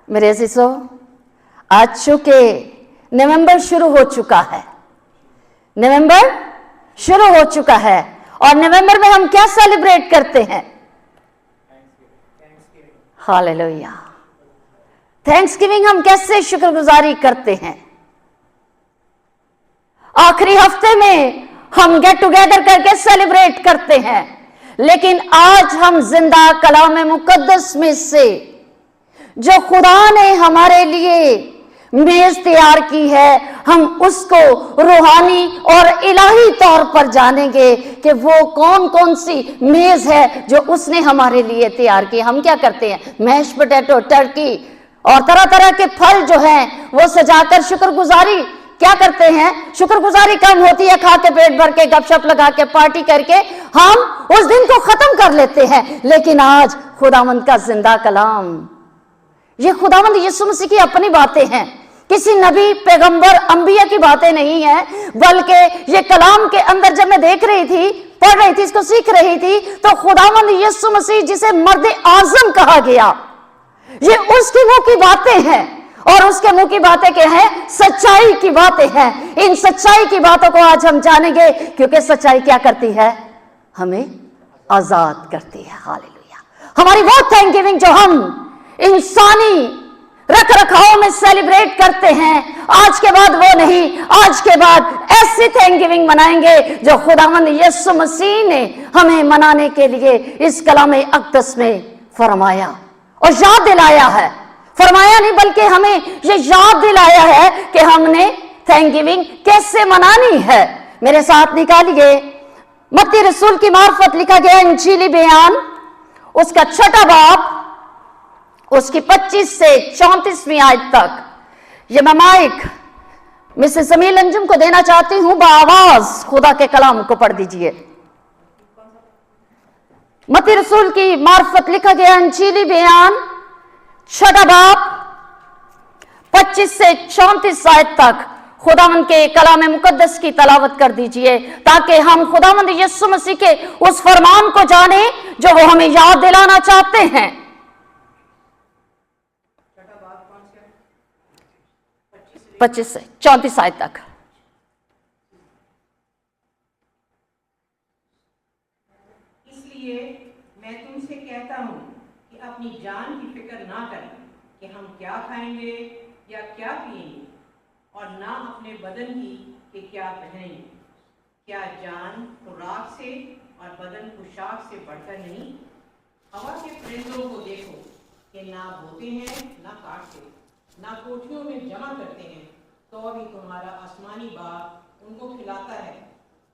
میرے عزیزو، آج چونکہ نومبر شروع ہو چکا ہے، نومبر شروع ہو چکا ہے، اور نومبر میں ہم کیا سیلیبریٹ کرتے ہیں؟ ہاللویا، تھینکس گیونگ ہم کیسے شکر گزاری کرتے ہیں؟ آخری ہفتے میں ہم گیٹ ٹوگیدر کر کے سیلیبریٹ کرتے ہیں، لیکن آج ہم زندہ کلام مقدس میں سے جو خدا نے ہمارے لیے میز تیار کی ہے، ہم اس کو روحانی اور الہی طور پر جانیں گے کہ وہ کون کون سی میز ہے جو اس نے ہمارے لیے تیار کی۔ ہم کیا کرتے ہیں؟ میش پوٹیٹو، ٹرکی اور طرح طرح کے پھل جو ہیں وہ سجا کر شکر گزاری کیا کرتے ہیں؟ شکر گزاری کم ہوتی ہے، کھا کے پیٹ بھر کے گپ شپ لگا کے پارٹی کر کے ہم اس دن کو ختم کر لیتے ہیں۔ لیکن آج خداوند کا زندہ کلام، یہ خداوند یسوع مسیح کی اپنی باتیں ہیں، کسی نبی، پیغمبر، انبیاء کی باتیں نہیں ہیں، بلکہ یہ کلام کے اندر جب میں دیکھ رہی تھی، پڑھ رہی تھی، اس کو سیکھ رہی تھی، تو خداوند یسوع مسیح جسے مرد اعظم کہا گیا، یہ اس کے منہ کی باتیں ہیں، اور اس کے منہ کی باتیں کیا ہیں؟ سچائی کی باتیں ہیں۔ ان سچائی کی باتوں کو آج ہم جانیں گے، کیونکہ سچائی کیا کرتی ہے؟ ہمیں آزاد کرتی ہے۔ ہاللویا، ہماری وہ تھینک گیونگ جو ہم انسانی رکھ رکھاؤ میں سیلیبریٹ کرتے ہیں، آج کے بعد وہ نہیں، آج کے بعد ایسی تھینک گیونگ منائیں گے جو خداوند یسوع مسیح نے ہمیں منانے کے لیے اس کلام اقدس میں فرمایا اور یاد دلایا ہے۔ فرمایا نہیں بلکہ ہمیں یہ یاد دلایا ہے کہ ہم نے تھینک گیونگ کیسے منانی ہے۔ میرے ساتھ نکالیے متی رسول کی معرفت لکھا گیا انجیلی بیان، اس کا 6 باب، اس کی 25 سے 34ویں آیت تک۔ یہ میں مائک مسز سمیل انجم کو دینا چاہتی ہوں، بآواز خدا کے کلام کو پڑھ دیجئے۔ متی رسول کی معرفت لکھا گیا انجیلی بیان، 6 باب، 25 سے 34 آیت تک خداوند کے کلام مقدس کی تلاوت کر دیجئے، تاکہ ہم خداوند یسوع مسیح کے اس فرمان کو جانیں جو وہ ہمیں یاد دلانا چاہتے ہیں۔ 25 سے 34 آیت تک۔ اس لیے میں تم سے کہتا ہوں کہ اپنی جان کی فکر نہ کریں کہ ہم کیا کھائیں گے یا کیا پئیں گے، اور نہ اپنے بدن کی کہ کیا پہنیں گے۔ کیا جان خوراک سے اور بدن پوشاک سے بڑھ کر نہیں؟ ہوا کے پرندوں کو دیکھو کہ نہ بوتے ہیں، نہ کاٹتے، نہ کوٹھیوں میں جمع کرتے ہیں، تو بھی تمہارا آسمانی باپ ان کو کھلاتا ہے۔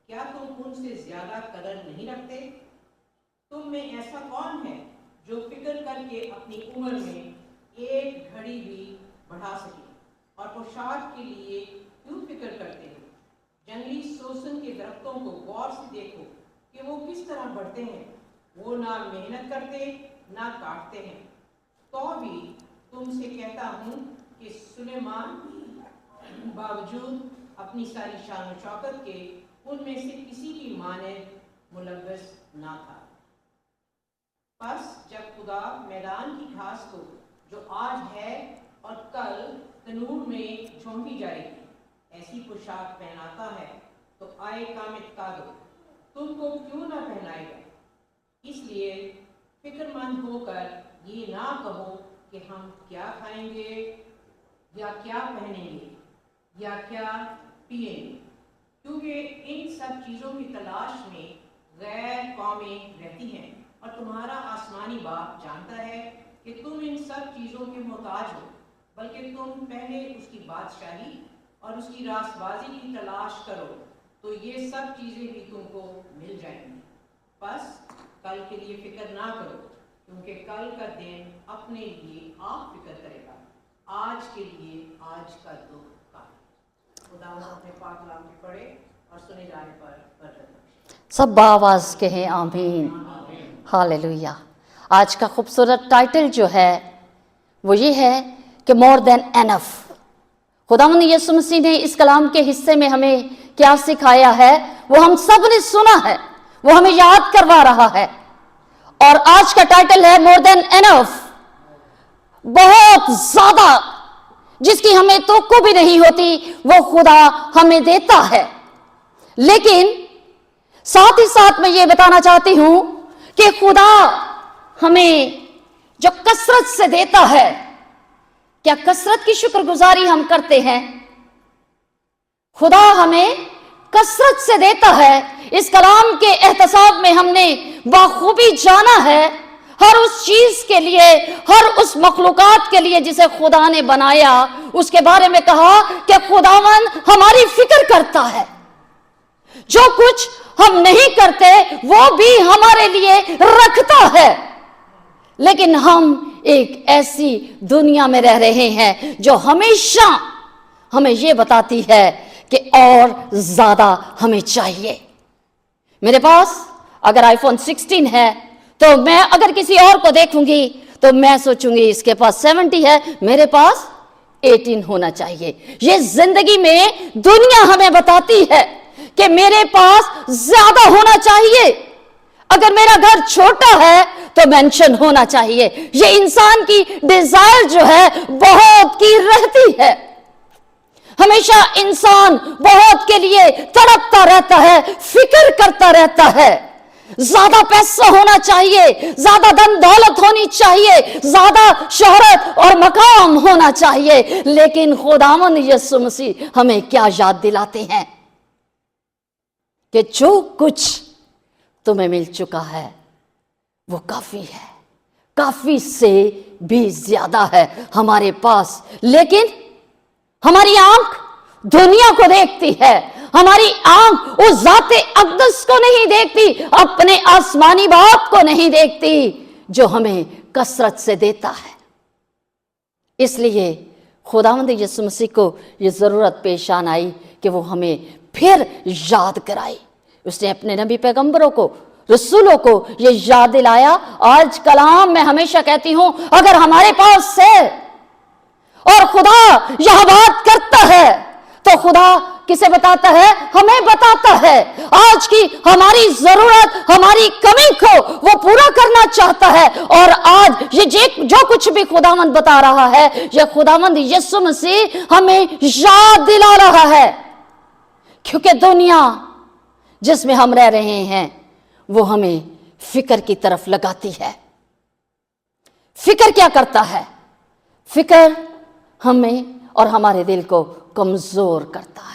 کیا تم ان سے زیادہ قدر نہیں رکھتے؟ تم میں ایسا کون ہے جو فکر کر کے اپنی عمر میں ایک گھڑی بھی بڑھا سکے؟ اور پوشاک کے لیے کیوں فکر کرتے ہیں؟ جنگلی سوسن کے درختوں کو غور سے دیکھو کہ وہ کس طرح بڑھتے ہیں، وہ نہ محنت کرتے نہ کاٹتے ہیں۔ تو بھی تم سے کہتا ہوں کہ سلیمان باوجود اپنی ساری شان و شوکت کے ان میں سے کسی کی مانند ملبس نہ تھا۔ پس جب خدا میدان کی گھاس کو جو آج ہے اور کل تنور میں جھونکی جائے گی ایسی پوشاک پہناتا ہے، تو آئے قامت کارو تم کو کیوں نہ پہنائے گا؟ اس لیے فکر مند ہو کر یہ نہ کہو کہ ہم کیا کھائیں گے یا کیا پہنیں گے یا کیا پیئیں گے، کیونکہ ان سب چیزوں کی تلاش میں غیر قومیں رہتی ہیں، اور تمہارا آسمانی باپ جانتا ہے کہ تم ان سب چیزوں کے محتاج ہو۔ بلکہ تم پہلے اس کی بادشاہی اور اس کی راست بازی کی تلاش کرو، تو یہ سب چیزیں بھی تم کو مل جائیں گی۔ بس کل کے لیے فکر نہ کرو، کیونکہ کل کا دن اپنے لیے آپ فکر کرے گا۔ آج کے لیے آج کا دکھ کافی۔ خدا اپنے پاک کلام کو پڑھے اور سنے جانے پر برکت بخشے۔ سب بآواز کہیں آمین۔ ہاللویا۔ آج کا خوبصورت ٹائٹل جو ہے وہ یہ ہے کہ مور دین انف۔ خداوند یسوع مسیح نے اس کلام کے حصے میں ہمیں کیا سکھایا ہے وہ ہم سب نے سنا ہے، وہ ہمیں یاد کروا رہا ہے، اور آج کا ٹائٹل ہے مور دین انف۔ बहुत ज्यादा, जिसकी हमें तो भी नहीं होती, वो खुदा हमें देता है। लेकिन साथ ही साथ मैं ये बताना चाहती हूं कि खुदा हमें जो कसरत से देता है, क्या कसरत की शुक्रगुजारी हम करते हैं? खुदा हमें कसरत से देता है। इस कलाम के एहतसाब में हमने बाखूबी जाना है हर उस चीज के लिए, हर उस मखलूकात के लिए जिसे खुदा ने बनाया, उसके बारे में कहा कि खुदावन हमारी फिक्र करता है। जो कुछ हम नहीं करते वो भी हमारे लिए रखता है। लेकिन हम एक ऐसी दुनिया में रह रहे हैं जो हमेशा हमें यह बताती है कि और ज्यादा हमें चाहिए। मेरे पास अगर आईफोन 16 है तो मैं अगर किसी और को देखूंगी तो मैं सोचूंगी इसके पास 70 है, मेरे पास 18 होना चाहिए। ये जिंदगी में दुनिया हमें बताती है कि मेरे पास ज्यादा होना चाहिए। अगर मेरा घर छोटा है तो मेंशन होना चाहिए। ये इंसान की डिजायर जो है बहुत की रहती है। हमेशा इंसान बहुत के लिए तड़पता रहता है, फिक्र करता रहता है। ज्यादा पैसा होना चाहिए, ज्यादा धन दौलत होनी चाहिए, ज्यादा शोहरत और मकाम होना चाहिए। लेकिन खुदावंद यीशु मसीह हमें क्या याद दिलाते हैं कि जो कुछ तुम्हें मिल चुका है वो काफी है, काफी से भी ज्यादा है हमारे पास। लेकिन हमारी आंख दुनिया को देखती है, हमारी आंख उस जाते अक़दस को नहीं देखती, अपने आसमानी बाप को नहीं देखती जो हमें कसरत से देता है। इसलिए खुदावंद यीशु मसीह को यह जरूरत पेश आन आई कि वो हमें फिर याद कराई। उसने अपने नबी पैगंबरों को, रसूलों को ये याद दिलाया। आज कलाम मैं हमेशा कहती हूं, अगर हमारे पास है और खुदा यह बात करता है तो खुदा किसे बताता है? हमें बताता है। आज की हमारी जरूरत, हमारी कमी को वो पूरा करना चाहता है। और आज ये जो कुछ भी खुदावंद बता रहा है, यह खुदावंद यीशु मसीह हमें याद दिला रहा है। क्योंकि दुनिया जिसमें हम रह रहे हैं वो हमें फिक्र की तरफ लगाती है। फिक्र क्या करता है? फिक्र हमें और हमारे दिल को कमजोर करता है।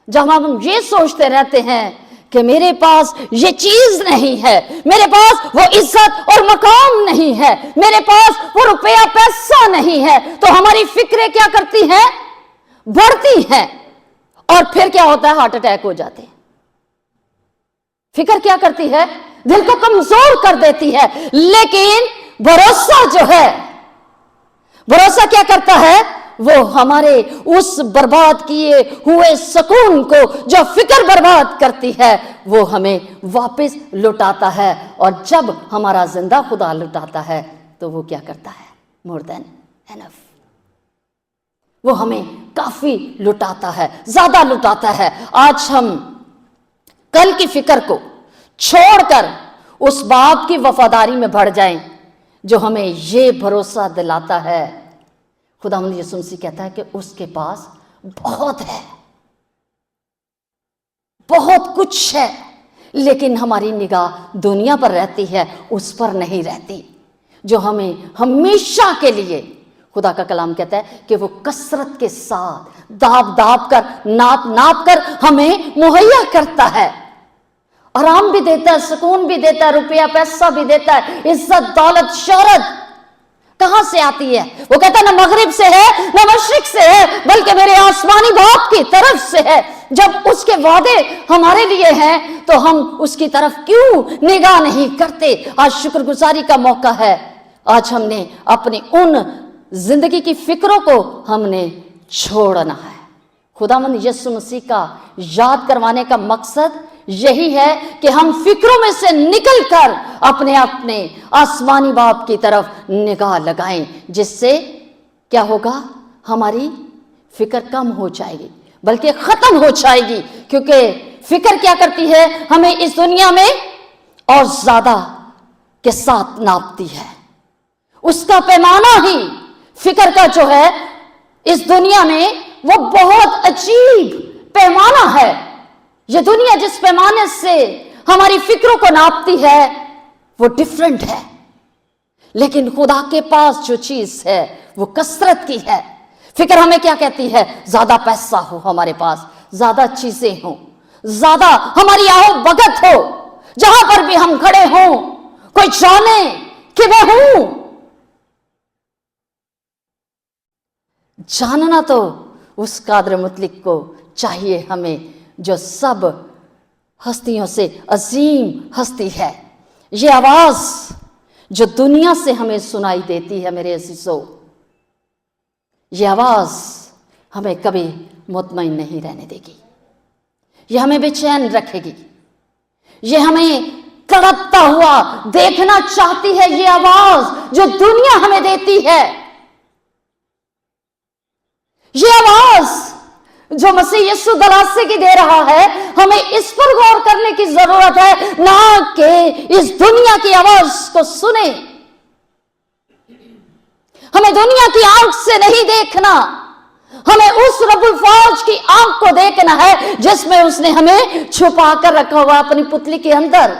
जब हम ये सोचते रहते हैं कि मेरे पास ये चीज नहीं है, मेरे पास वो इज्जत और मकाम नहीं है, मेरे पास वो रुपया पैसा नहीं है, तो हमारी फिक्रें क्या करती हैं? बढ़ती हैं। और फिर क्या होता है? हार्ट अटैक हो जाते हैं। फिक्र क्या करती है? दिल को कमजोर कर देती है। लेकिन भरोसा जो है, भरोसा क्या करता है? वो हमारे उस बर्बाद किए हुए सुकून को, जो फिक्र बर्बाद करती है, वो हमें वापस लुटाता है। और जब हमारा जिंदा खुदा लुटाता है तो वो क्या करता है? More than enough. वो हमें काफी लुटाता है, ज्यादा लुटाता है। आज हम कल की फिक्र को छोड़कर उस बाप की वफादारी में बढ़ जाएं जो हमें ये भरोसा दिलाता है। खुदावंद यीशु मसीह कहता है कि उसके पास बहुत है, बहुत कुछ है, लेकिन हमारी निगाह दुनिया पर रहती है, उस पर नहीं रहती, जो हमें हमेशा के लिए, खुदा का कलाम कहता है कि वो कसरत के साथ दाब दाब कर, नाप नाप कर हमें मुहैया करता है। आराम भी देता है, सुकून भी देता है, रुपया पैसा भी देता है, इज्जत दौलत शोहरत कहां से आती है? वो कहता है ना मगरिब से है ना मशरिक से है, बल्कि मेरे आसमानी बाप की तरफ से है। जब उसके वादे हमारे लिए हैं तो हम उसकी तरफ क्यों निगाह नहीं करते? आज शुक्रगुजारी का मौका है। आज हमने अपनी उन जिंदगी की फिक्रों को हमने छोड़ना है। खुदावंद यीशु मसीह का याद करवाने का मकसद यही है कि हम फिक्रों में से निकलकर अपने अपने आसमानी बाप की तरफ निगाह लगाएं, जिससे क्या होगा? हमारी फिक्र कम हो जाएगी, बल्कि खत्म हो जाएगी। क्योंकि फिक्र क्या करती है? हमें इस दुनिया में और ज्यादा के साथ नापती है। उसका पैमाना ही फिक्र का जो है इस दुनिया में वो बहुत अजीब पैमाना है। ये दुनिया जिस पैमाने से हमारी फिक्रों को नापती है वो डिफरेंट है, लेकिन खुदा के पास जो चीज है वो कसरत की है। फिक्र हमें क्या कहती है? ज्यादा पैसा हो हमारे पास, ज्यादा चीजें हो, ज्यादा हमारी आओ भगत हो, जहां पर भी हम खड़े हों कोई जाने कि मैं हूं। जानना तो उस कादर मुतलिक को चाहिए हमें जो सब हस्तियों से अजीम हस्ती है। ये आवाज जो दुनिया से हमें सुनाई देती है मेरे अजीजों, ये आवाज हमें कभी मुतमईन नहीं रहने देगी, ये हमें बेचैन रखेगी, ये हमें तड़पता हुआ देखना चाहती है। ये आवाज जो दुनिया हमें देती है, ये आवाज जो मसीह यीशु गलासे की दे रहा है, हमें इस पर गौर करने की जरूरत है, ना कि इस दुनिया की आवाज को सुने। हमें दुनिया की आंख से नहीं देखना, हमें उस रब्बुल फौज की आंख को देखना है जिसमें उसने हमें छुपा कर रखा हुआ अपनी पुतली के अंदर।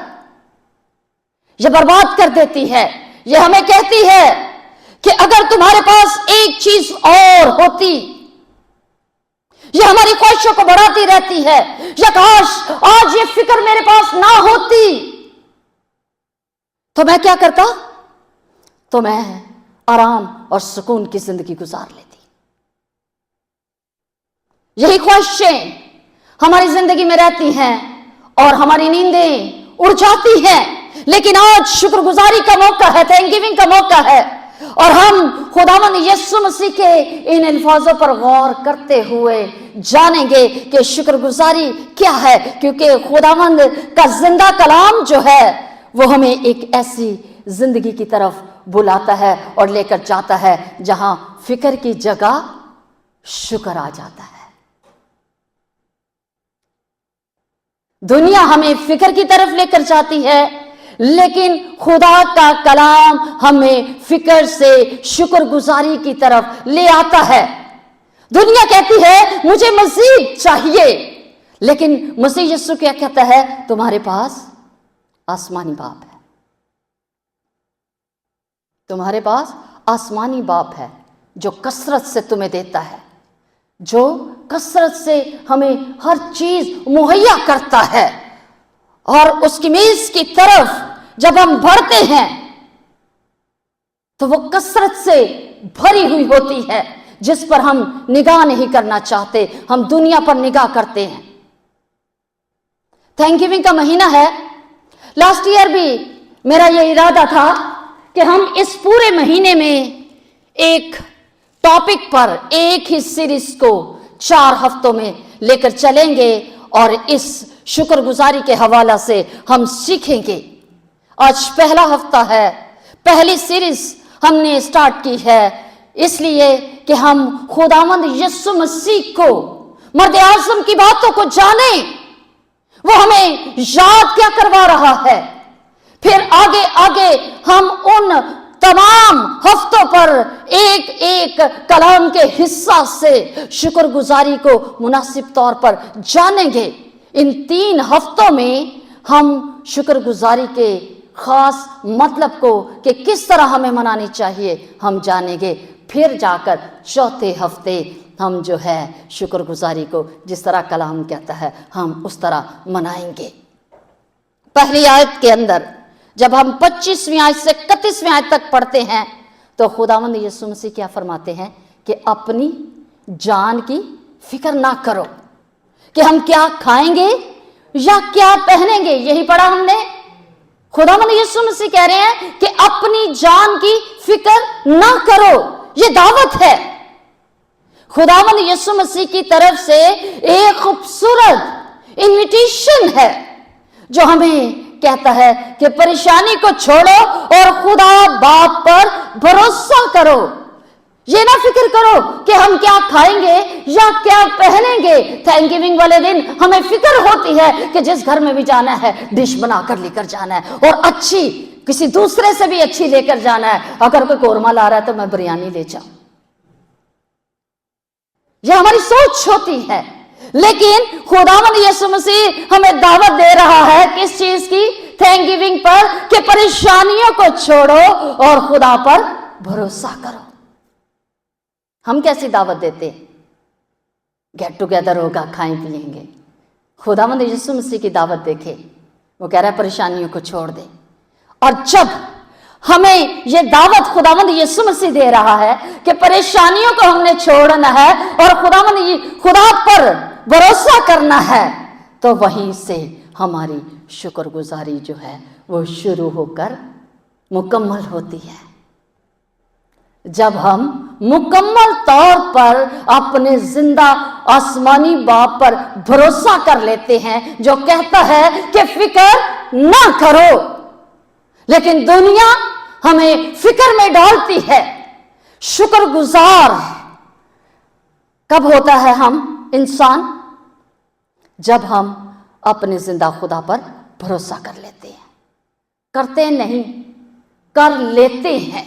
यह बर्बाद कर देती है। यह हमें कहती है कि अगर तुम्हारे पास एक चीज और होती, यह हमारी ख्वाहिशों को बढ़ाती रहती है। या काश आज ये फिक्र मेरे पास ना होती तो मैं क्या करता? तो मैं आराम और सुकून की जिंदगी गुजार लेती। यही ख्वाहिशें हमारी जिंदगी में रहती हैं और हमारी नींदें उड़ जाती हैं। लेकिन आज शुक्रगुजारी का मौका है, थैंक्सगिविंग का मौका है, और हम खुदावंद यीशु मसीह के इन अल्फाजों पर गौर करते हुए जानेंगे कि शुक्रगुजारी क्या है। क्योंकि खुदावंद का जिंदा कलाम जो है वो हमें एक ऐसी जिंदगी की तरफ बुलाता है और लेकर जाता है जहां फिक्र की जगह शुक्र आ जाता है। दुनिया हमें फिक्र की तरफ लेकर जाती है, लेकिन खुदा का कलाम हमें फिक्र से शुक्रगुजारी की तरफ ले आता है। दुनिया कहती है मुझे मजीद चाहिए, लेकिन मसीह यीशु क्या कहता है? तुम्हारे पास आसमानी बाप है, तुम्हारे पास आसमानी बाप है जो कसरत से तुम्हें देता है, जो कसरत से हमें हर चीज मुहैया करता है। और उसकी मेज की तरफ जब हम बढ़ते हैं तो वो कसरत से भरी हुई होती है, जिस पर हम निगाह नहीं करना चाहते, हम दुनिया पर निगाह करते हैं। थैंक्सगिविंग का महीना है। लास्ट ईयर भी मेरा ये इरादा था कि हम इस पूरे महीने में एक टॉपिक पर एक ही सीरीज को 4 हफ्तों में लेकर चलेंगे और इस शुक्रगुजारी के हवाला से हम सीखेंगे। आज पहला हफ्ता है, पहली सीरीज हमने स्टार्ट की है इसलिए कि हम खुदावंद यीशु मसीह को, मर्द आज़म की बातों को जाने। वो हमें याद क्या करवा रहा है, फिर आगे आगे हम उन तमाम हफ्तों पर एक एक कलाम के हिस्सा से शुक्रगुजारी को मुनासिब तौर पर जानेंगे। इन 3 हफ्तों में हम शुक्रगुजारी के खास मतलब को कि किस तरह हमें मनानी चाहिए हम जानेंगे। फिर जाकर चौथे हफ्ते हम जो है शुक्रगुजारी को जिस तरह कलाम कहता है हम उस तरह मनाएंगे। पहली आयत के अंदर जब हम 25वीं आयत से 31वीं आयत तक पढ़ते हैं तो खुदावंद यीशु मसीह क्या फरमाते हैं कि अपनी जान की फिक्र ना करो कि हम क्या खाएंगे या क्या पहनेंगे। यही पढ़ा हमने। खुदावंद यीशु मसीह कह रहे हैं कि अपनी जान की फिक्र ना करो। ये दावत है खुदावंद यीशु मसीह की तरफ से, एक खूबसूरत इन्विटेशन है जो हमें कहता है कि परेशानी को छोड़ो और खुदा बाप पर भरोसा करो। ये ना फिक्र करो कि हम क्या खाएंगे या क्या पहनेंगे। थैंक्सगिविंग वाले दिन हमें फिक्र होती है कि जिस घर में भी जाना है डिश बनाकर लेकर जाना है और अच्छी किसी दूसरे से भी अच्छी लेकर जाना है। अगर कोई कोरमा ला रहा है तो मैं बिरयानी ले जाऊं, यह हमारी सोच होती है। लेकिन खुदावंद यीशु मसीह हमें दावत दे रहा है किस चीज की? थैंक गिविंग पर, कि परेशानियों को छोड़ो और खुदा पर भरोसा करो। हम कैसी दावत देते हैं? गेट टुगेदर होगा, खाएं पिएंगे। खुदावंद यीशु मसीह की दावत देखे, वो कह रहा है परेशानियों को छोड़ दे। और जब हमें ये दावत खुदावंद यीशु मसीह दे रहा है कि परेशानियों को हमने छोड़ना है और खुदा पर भरोसा करना है, तो वहीं से हमारी शुक्रगुजारी जो है वो शुरू होकर मुकम्मल होती है। जब हम मुकम्मल तौर पर अपने जिंदा आसमानी बाप पर भरोसा कर लेते हैं, जो कहता है कि फिक्र ना करो, लेकिन दुनिया हमें फिक्र में डालती है। शुक्रगुजार कब होता है हम इंसान? जब हम अपने जिंदा खुदा पर भरोसा कर लेते हैं। करते नहीं, कर लेते हैं।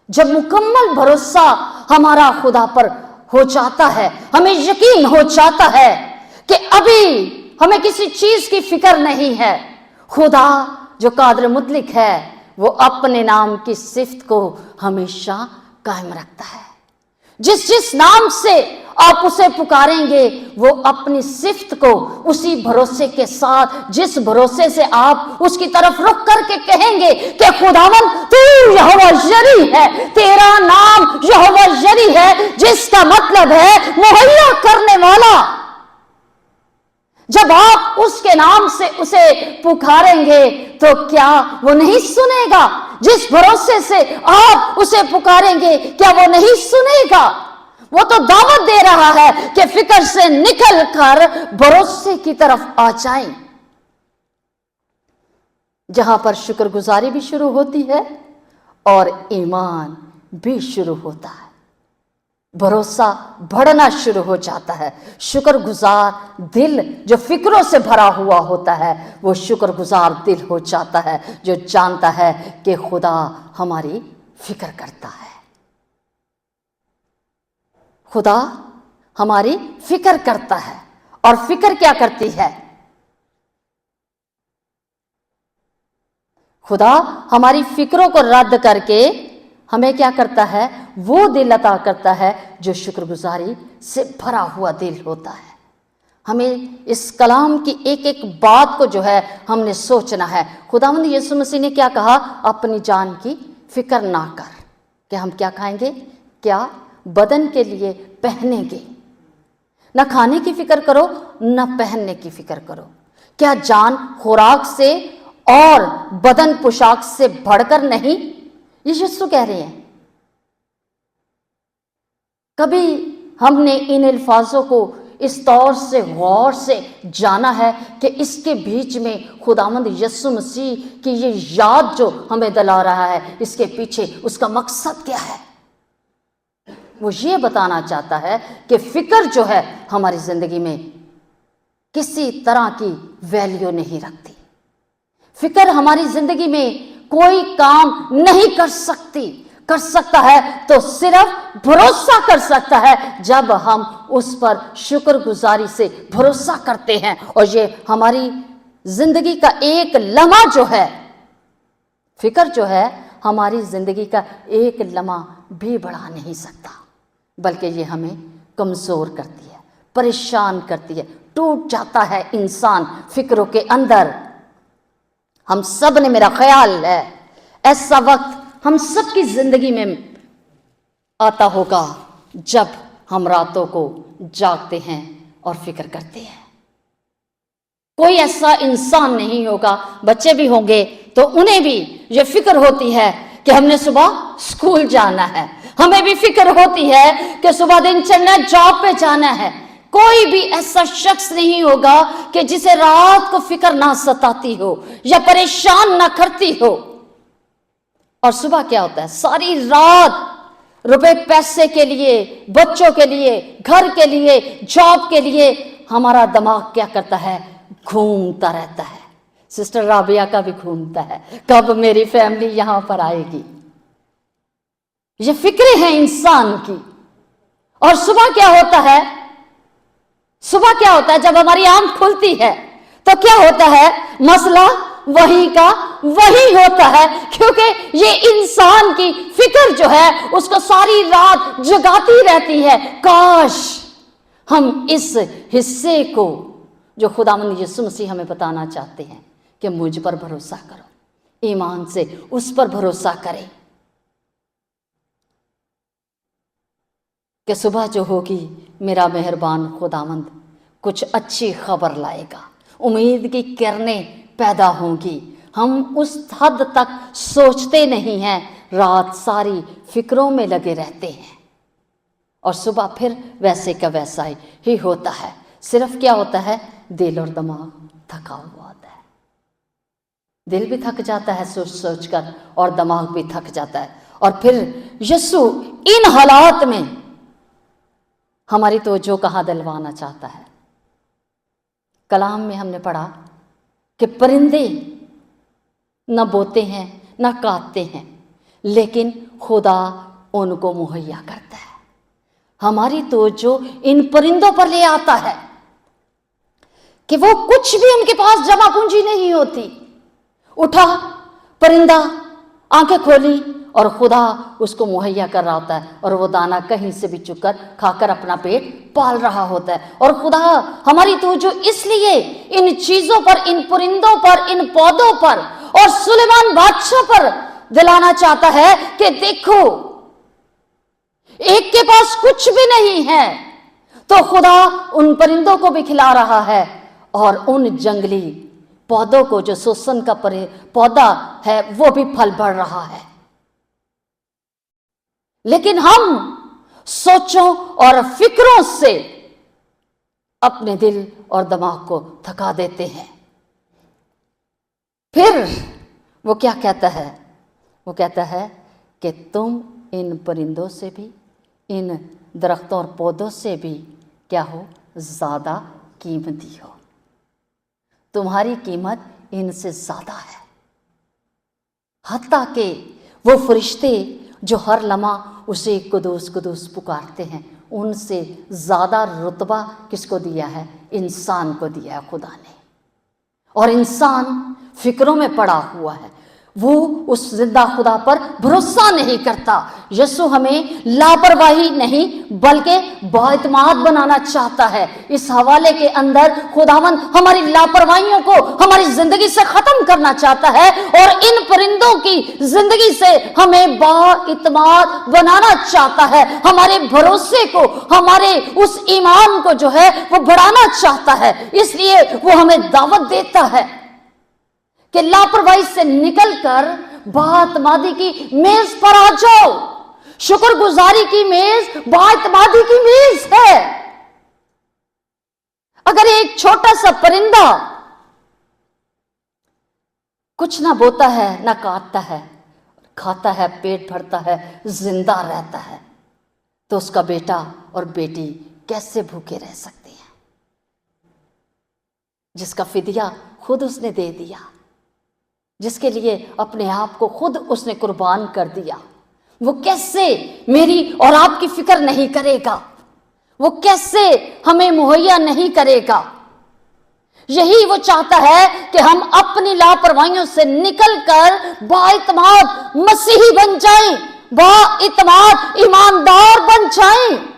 जब मुकम्मल भरोसा हमारा खुदा पर हो जाता है, हमें यकीन हो जाता है कि अभी हमें किसी चीज की फिक्र नहीं है। खुदा जो कादिर मुतलक है, वो अपने नाम की सिफ्त को हमेशा कायम रखता है। जिस जिस नाम से आप उसे पुकारेंगे, वो अपनी सिफ्त को उसी भरोसे के साथ, जिस भरोसे से आप उसकी तरफ रुक करके कहेंगे कि खुदावन तू यहोवा जरी है, तेरा नाम यहोवा जरी है, जिसका मतलब है मुहैया करने वाला। जब आप उसके नाम से उसे पुकारेंगे तो क्या वो नहीं सुनेगा? जिस भरोसे से आप उसे पुकारेंगे, क्या वो नहीं सुनेगा? वो तो दावत दे रहा है कि फिक्र से निकल कर भरोसे की तरफ आ जाएं, जहां पर शुक्रगुजारी भी शुरू होती है और ईमान भी शुरू होता है। भरोसा बढ़ना शुरू हो जाता है। शुक्रगुजार दिल जो फिक्रों से भरा हुआ होता है, वो शुक्रगुजार दिल हो जाता है, जो जानता है कि खुदा हमारी फिक्र करता है। खुदा हमारी फिक्र करता है। और फिक्र क्या करती है? खुदा हमारी फिक्रों को रद्द करके हमें क्या करता है? वो दिल अता करता है जो शुक्रगुजारी से भरा हुआ दिल होता है। हमें इस कलाम की एक एक बात को जो है हमने सोचना है। खुदावंद यीशु मसीह ने क्या कहा? अपनी जान की फिक्र ना कर। कि हम क्या खाएंगे, क्या बदन के लिए पहनेंगे। न खाने की फिक्र करो, न पहनने की फिक्र करो। क्या जान खुराक से और बदन पोशाक से बढ़कर नहीं? ये यीशु कह रहे हैं। कभी हमने इन अल्फाजों को इस तौर से गौर से जाना है कि इसके बीच में खुदावंद यीशु मसीह की ये याद जो हमें दिला रहा है, इसके पीछे उसका मकसद क्या है? वो ये बताना चाहता है कि फिक्र जो है हमारी जिंदगी में किसी तरह की वैल्यू नहीं रखती। फिक्र हमारी जिंदगी में कोई काम नहीं कर सकती। कर सकता है तो सिर्फ भरोसा कर सकता है, जब हम उस पर शुक्रगुजारी से भरोसा करते हैं। और ये हमारी जिंदगी का एक लम्हा जो है, फिक्र जो है हमारी जिंदगी का एक लम्हा भी बढ़ा नहीं सकता, बल्कि ये हमें कमजोर करती है, परेशान करती है। टूट जाता है इंसान फिक्रों के अंदर। हम सब ने, मेरा ख्याल है, ऐसा वक्त हम सब की जिंदगी में आता होगा जब हम रातों को जागते हैं और फिक्र करते हैं। कोई ऐसा इंसान नहीं होगा, बच्चे भी होंगे तो उन्हें भी ये फिक्र होती है कि हमने सुबह स्कूल जाना है। हमें भी फिक्र होती है कि सुबह दिन चढ़ना, जॉब पे जाना है। कोई भी ऐसा शख्स नहीं होगा कि जिसे रात को फिक्र ना सताती हो या परेशान ना करती हो। और सुबह क्या होता है? सारी रात रुपए पैसे के लिए, बच्चों के लिए, घर के लिए, जॉब के लिए हमारा दिमाग क्या करता है? घूमता रहता है। सिस्टर राबिया का भी घूमता है, कब मेरी फैमिली यहां पर आएगी। ये फिक्रें हैं इंसान की। और सुबह क्या होता है, सुबह क्या होता है, जब हमारी आंख खुलती है तो क्या होता है, मसला वही का वही होता है, क्योंकि ये इंसान की फिक्र जो है उसको सारी रात जगाती रहती है। काश हम इस हिस्से को जो खुदावंद यीशु मसीह हमें बताना चाहते हैं कि मुझ पर भरोसा करो, ईमान से उस पर भरोसा करें कि सुबह जो होगी मेरा मेहरबान खुदावंद कुछ अच्छी खबर लाएगा, उम्मीद की किरणें पैदा होंगी। हम उस हद तक सोचते नहीं हैं, रात सारी फिक्रों में लगे रहते हैं और सुबह फिर वैसे का वैसा ही होता है। सिर्फ क्या होता है, दिल और दिमाग थका हुआ होता है। दिल भी थक जाता है सोच सोच कर और दिमाग भी थक जाता है। और फिर यीशु इन हालात में हमारी तवज्जो कहाँ दिलवाना चाहता है। कलाम में हमने पढ़ा कि परिंदे न बोते हैं न काटते हैं, लेकिन खुदा उनको मुहैया करता है। हमारी तवज्जो इन परिंदों पर ले आता है कि वो कुछ भी उनके पास जमा पूंजी नहीं होती। उठा परिंदा, आंखें खोली और खुदा उसको मुहैया कर रहा होता है और वो दाना कहीं से भी चुक कर खाकर अपना पेट पाल रहा होता है। और खुदा हमारी तवज्जो इसलिए इन चीजों पर, इन परिंदों पर, इन पौधों पर और सुलेमान बादशाह पर दिलाना चाहता है कि देखो, एक के पास कुछ भी नहीं है तो खुदा उन परिंदों को भी खिला रहा है और उन जंगली पौधों को, जो सोसन का पौधा है, वो भी फल बढ़ रहा है। लेकिन हम सोचों और फिक्रों से अपने दिल और दिमाग को थका देते हैं। फिर वो क्या कहता है, वो कहता है कि तुम इन परिंदों से भी, इन दरख्तों और पौधों से भी क्या हो, ज्यादा कीमती हो। तुम्हारी कीमत इनसे ज्यादा है। हत्ता के वो फरिश्ते जो हर लम्हा उसे कुदूस कुदूस पुकारते हैं, उनसे ज्यादा रुतबा किसको दिया है, इंसान को दिया है खुदा ने। और इंसान फिक्रों में पड़ा हुआ है, वो उस जिंदा खुदा पर भरोसा नहीं करता। यीशु हमें लापरवाही नहीं बल्कि बाइतमाद बनाना चाहता है। इस हवाले के अंदर खुदावंद हमारी लापरवाहियों को हमारी जिंदगी से खत्म करना चाहता है और इन परिंदों की जिंदगी से हमें बाइतमाद बनाना चाहता है। हमारे भरोसे को, हमारे उस ईमान को जो है वो बढ़ाना चाहता है। इसलिए वो हमें दावत देता है कि लापरवाही से निकलकर बातमादी की मेज पर आ जाओ। शुक्रगुजारी की मेज बातमादी की मेज है। अगर एक छोटा सा परिंदा कुछ ना बोता है, ना काटता है, खाता है, पेट भरता है, जिंदा रहता है, तो उसका बेटा और बेटी कैसे भूखे रह सकते हैं, जिसका फिदिया खुद उसने दे दिया, जिसके लिए अपने आप को खुद उसने कुर्बान कर दिया। वो कैसे मेरी और आपकी फिक्र नहीं करेगा, वो कैसे हमें मुहैया नहीं करेगा। यही वो चाहता है कि हम अपनी लापरवाहियों से निकलकर बाइतमाद मसीही बन जाएं, बाइतमाद ईमानदार बन जाएं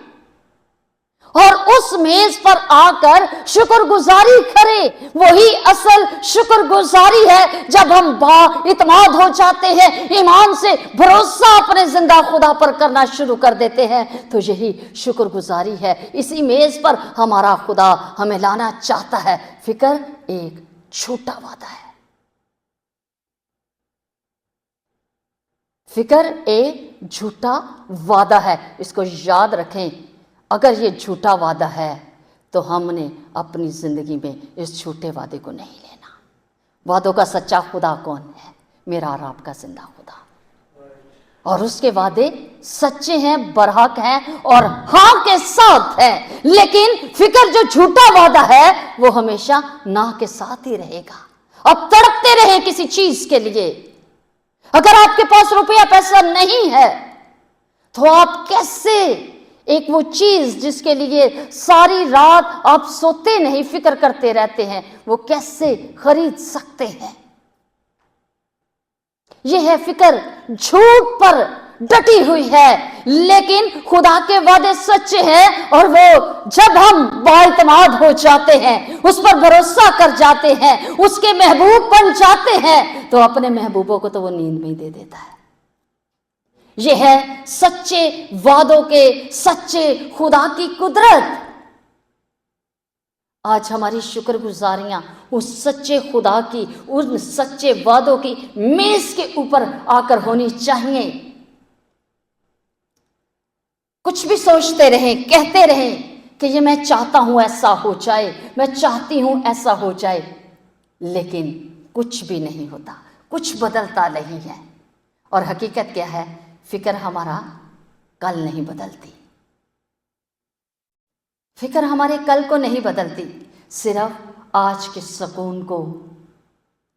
और उस मेज पर आकर शुक्रगुजारी करें। वही असल शुक्रगुजारी है जब हम बाइतमाद हो जाते हैं, ईमान से भरोसा अपने जिंदा खुदा पर करना शुरू कर देते हैं, तो यही शुक्रगुजारी है। इसी मेज पर हमारा खुदा हमें लाना चाहता है। फिक्र एक झूठा वादा है, फिक्र एक झूठा वादा है। इसको याद रखें। अगर ये झूठा वादा है तो हमने अपनी जिंदगी में इस झूठे वादे को नहीं लेना। वादों का सच्चा खुदा कौन है? मेरा और आपका जिंदा खुदा। और उसके वादे सच्चे हैं, बरहक हैं और हाँ के साथ है। लेकिन फिक्र जो झूठा वादा है वो हमेशा ना के साथ ही रहेगा। आप तड़पते रहे किसी चीज के लिए। अगर आपके पास रुपया पैसा नहीं है तो आप कैसे एक वो चीज जिसके लिए सारी रात आप सोते नहीं, फिक्र करते रहते हैं, वो कैसे खरीद सकते हैं? यह है फिक्र झूठ पर डटी हुई है, लेकिन खुदा के वादे सच्चे हैं और वो जब हम बाइतमाद हो जाते हैं, उस पर भरोसा कर जाते हैं, उसके महबूब बन जाते हैं, तो अपने महबूबों को तो वो नींद में ही दे देता है। यह है सच्चे वादों के सच्चे खुदा की कुदरत। आज हमारी शुक्रगुजारियां उस सच्चे खुदा की, उन सच्चे वादों की मेज के ऊपर आकर होनी चाहिए। कुछ भी सोचते रहें, कहते रहें कि ये मैं चाहता हूं ऐसा हो जाए, मैं चाहती हूं ऐसा हो जाए, लेकिन कुछ भी नहीं होता, कुछ बदलता नहीं है। और हकीकत क्या है? फिक्र हमारा कल नहीं बदलती, फिक्र हमारे कल को नहीं बदलती, सिर्फ आज के सुकून को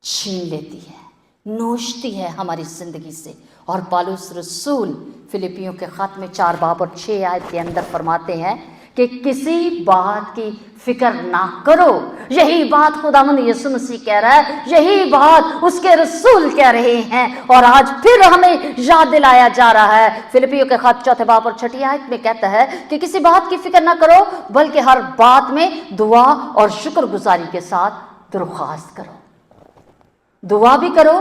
छीन लेती है, नोचती है हमारी जिंदगी से। और पौलुस रसूल फिलिपियों के खत में 4 बाब और 6 आयत के अंदर फरमाते हैं कि किसी बात की फिक्र ना करो। यही बात खुदावंद यीशु मसीह कह रहा है, यही बात उसके रसूल कह रहे हैं, और आज फिर हमें याद दिलाया जा रहा है। फिलिपियों के खत 4 बाब और 6 आयत में कहता है कि किसी बात की फिक्र ना करो, बल्कि हर बात में दुआ और शुक्रगुजारी के साथ दरख्वास्त करो। दुआ भी करो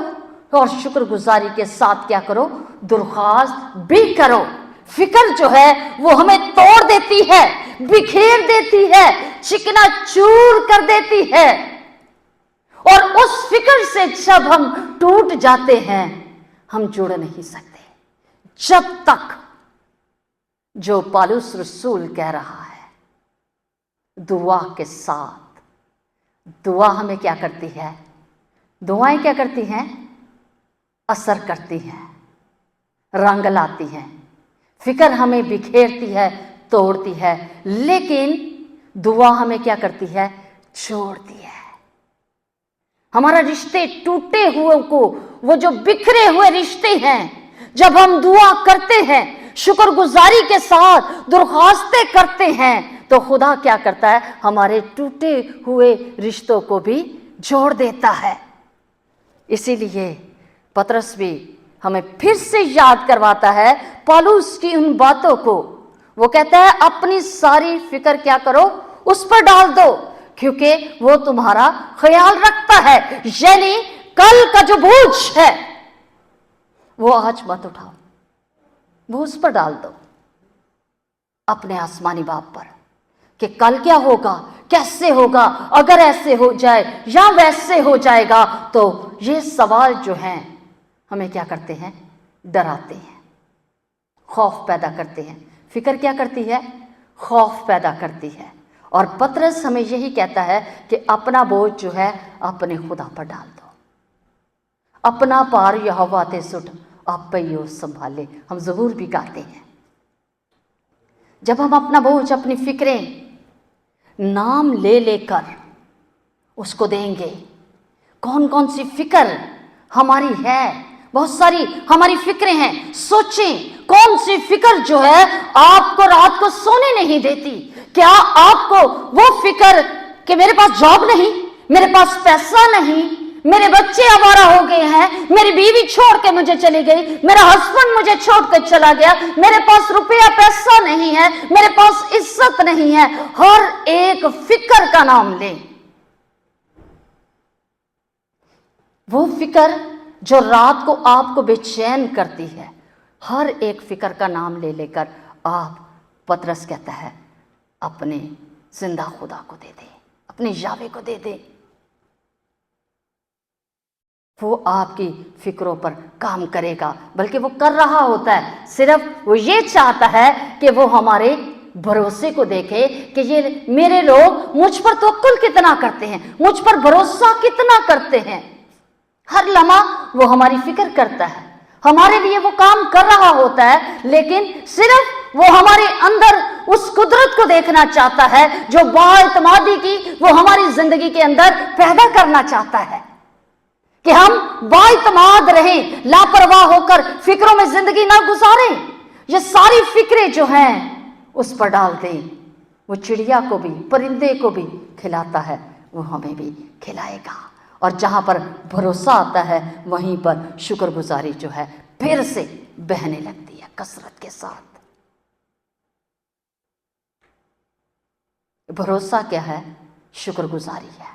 और शुक्रगुजारी के साथ क्या करो? दरख्वास्त भी करो। फिक्र जो है वो हमें तोड़ देती है, बिखेर देती है, चिकना चूर कर देती है, और उस फिक्र से जब हम टूट जाते हैं हम जुड़ नहीं सकते। जब तक जो पौलुस रसूल कह रहा है, दुआ के साथ, दुआ हमें क्या करती है? दुआएं क्या करती हैं? असर करती हैं, रंग लाती हैं। फिक्र हमें बिखेरती है, तोड़ती है, लेकिन दुआ हमें क्या करती है? जोड़ती है। हमारा रिश्ते टूटे हुए को, वो जो बिखरे हुए रिश्ते हैं, जब हम दुआ करते हैं, शुक्रगुजारी के साथ दरख्वास्तें करते हैं, तो खुदा क्या करता है? हमारे टूटे हुए रिश्तों को भी जोड़ देता है। इसीलिए पतरस भी हमें फिर से याद करवाता है पौलुस की उन बातों को। वो कहता है अपनी सारी फिक्र क्या करो? उस पर डाल दो, क्योंकि वो तुम्हारा ख्याल रखता है। यानी कल का जो बोझ है वो आज मत उठाओ, वो उस पर डाल दो, अपने आसमानी बाप पर, कि कल क्या होगा, कैसे होगा, अगर ऐसे हो जाए या वैसे हो जाएगा। तो ये सवाल जो हैं हमें क्या करते हैं? डराते हैं, खौफ पैदा करते हैं। फिक्र क्या करती है? खौफ पैदा करती है। और पतरस हमें यही कहता है कि अपना बोझ जो है अपने खुदा पर डाल दो। अपना पार यहोवा ते सुट, आप यो संभाले, हम ज़बूर भी गाते हैं। जब हम अपना बोझ, अपनी फिक्रें नाम ले लेकर उसको देंगे, कौन कौन सी फिक्र हमारी है? बहुत सारी हमारी फिक्रें हैं। सोचें कौन सी फिक्र जो है आपको रात को सोने नहीं देती। क्या आपको वो फिक्र कि मेरे पास जॉब नहीं, मेरे पास पैसा नहीं, मेरे बच्चे आवारा हो गए हैं, मेरी बीवी छोड़ के मुझे चली गई, मेरा हस्बैंड मुझे छोड़ कर चला गया, मेरे पास रुपया पैसा नहीं है, मेरे पास इज्जत नहीं है। हर एक फिक्र का नाम लें। वो फिक्र जो रात को आपको बेचैन करती है, हर एक फिक्र का नाम ले लेकर आप, पतरस कहता है, अपने जिंदा खुदा को दे दे, अपने यावे को दे दे। वो आपकी फिक्रों पर काम करेगा, बल्कि वो कर रहा होता है। सिर्फ वो ये चाहता है कि वो हमारे भरोसे को देखे कि ये मेरे लोग मुझ पर तवक्कुल कितना करते हैं, मुझ पर भरोसा कितना करते हैं। हर लम्हा वो हमारी फिक्र करता है, हमारे लिए वो काम कर रहा होता है, लेकिन सिर्फ वो हमारे अंदर उस कुदरत को देखना चाहता है जो बाएतमादी की वो हमारी जिंदगी के अंदर पैदा करना चाहता है। कि हम बाइतमाद रहें, लापरवाह होकर फिक्रों में जिंदगी ना गुजारें। ये सारी फिक्रें जो हैं उस पर डाल दें। वो चिड़िया को भी, परिंदे को भी खिलाता है, वो हमें भी खिलाएगा। और जहां पर भरोसा आता है वहीं पर शुक्रगुजारी जो है फिर से बहने लगती है कसरत के साथ। भरोसा क्या है? शुक्रगुजारी है।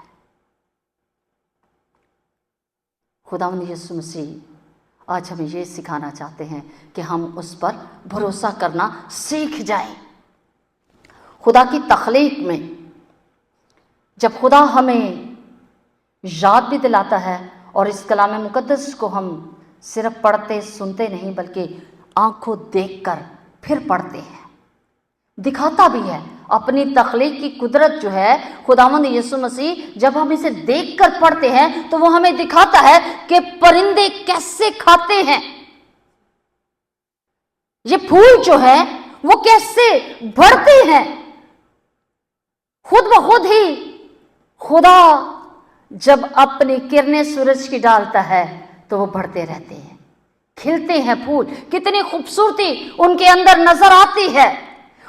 खुदावंद यीशु मसीह आज हमें ये सिखाना चाहते हैं कि हम उस पर भरोसा करना सीख जाएं। खुदा की तख्लीक में जब खुदा हमें याद भी दिलाता है, और इस कलाम मुकद्दस को हम सिर्फ पढ़ते सुनते नहीं बल्कि आंखों देखकर फिर पढ़ते हैं, दिखाता भी है अपनी तख्लीक की कुदरत जो है। खुदावंद यीशु मसीह जब हम इसे देखकर पढ़ते हैं तो वो हमें दिखाता है कि परिंदे कैसे खाते हैं, ये फूल जो है वो कैसे बढ़ते हैं। खुद ब खुद ही खुदा जब अपनी किरणें सूरज की डालता है तो वो बढ़ते रहते हैं, खिलते हैं फूल। कितनी खूबसूरती उनके अंदर नजर आती है।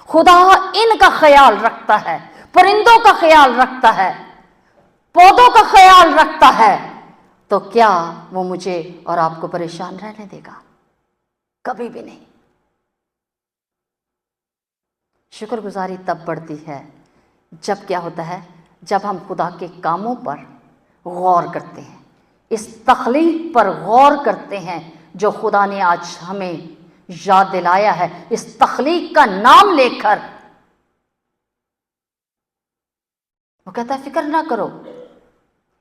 खुदा इनका ख्याल रखता है, परिंदों का ख्याल रखता है, पौधों का ख्याल रखता है, तो क्या वो मुझे और आपको परेशान रहने देगा? कभी भी नहीं। शुक्रगुजारी तब बढ़ती है जब क्या होता है, जब हम खुदा के कामों पर गौर करते हैं, इस तख्लीक पर गौर करते हैं जो खुदा ने आज हमें याद दिलाया है। इस तख्लीक का नाम लेकर वो कहता है फिक्र ना करो,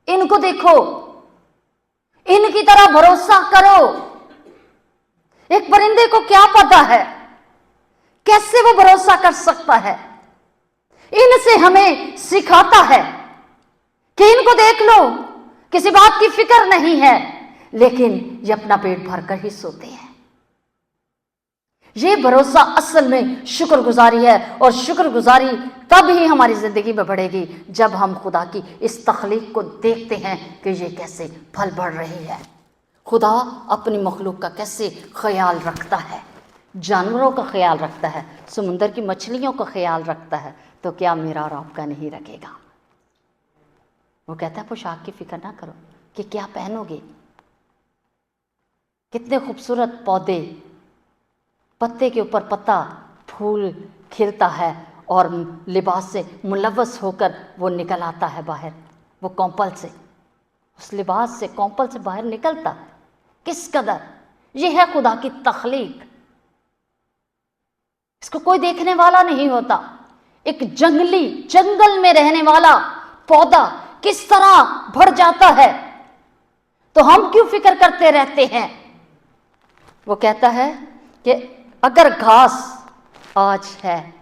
इनको देखो, इनकी तरह भरोसा करो। एक परिंदे को क्या पता है कैसे वो भरोसा कर सकता है? इनसे हमें सिखाता है कि इनको देख लो, किसी बात की फिक्र नहीं है, लेकिन ये अपना पेट भरकर ही सोते हैं। ये भरोसा असल में शुक्रगुजारी है, और शुक्रगुजारी तब ही हमारी जिंदगी में बढ़ेगी जब हम खुदा की इस तख्लीक को देखते हैं कि ये कैसे फल बढ़ रही है। खुदा अपनी मखलूक का कैसे ख्याल रखता है, जानवरों का ख्याल रखता है, समुंदर की मछलियों का ख्याल रखता है, तो क्या मेरा और आपका नहीं रखेगा? वो कहता है पोशाक की फिक्र ना करो कि क्या पहनोगे। कितने खूबसूरत पौधे, पत्ते के ऊपर पत्ता, फूल खिलता है और लिबास से मुलव्वस होकर वो निकल आता है बाहर, वो कौंपल से, उस लिबास से, कौंपल से बाहर निकलता। किस कदर ये है खुदा की तख्लीक। इसको कोई देखने वाला नहीं होता। एक जंगल में रहने वाला पौधा किस तरह बढ़ जाता है, तो हम क्यों फिक्र करते रहते हैं? वो कहता है कि अगर घास आज है,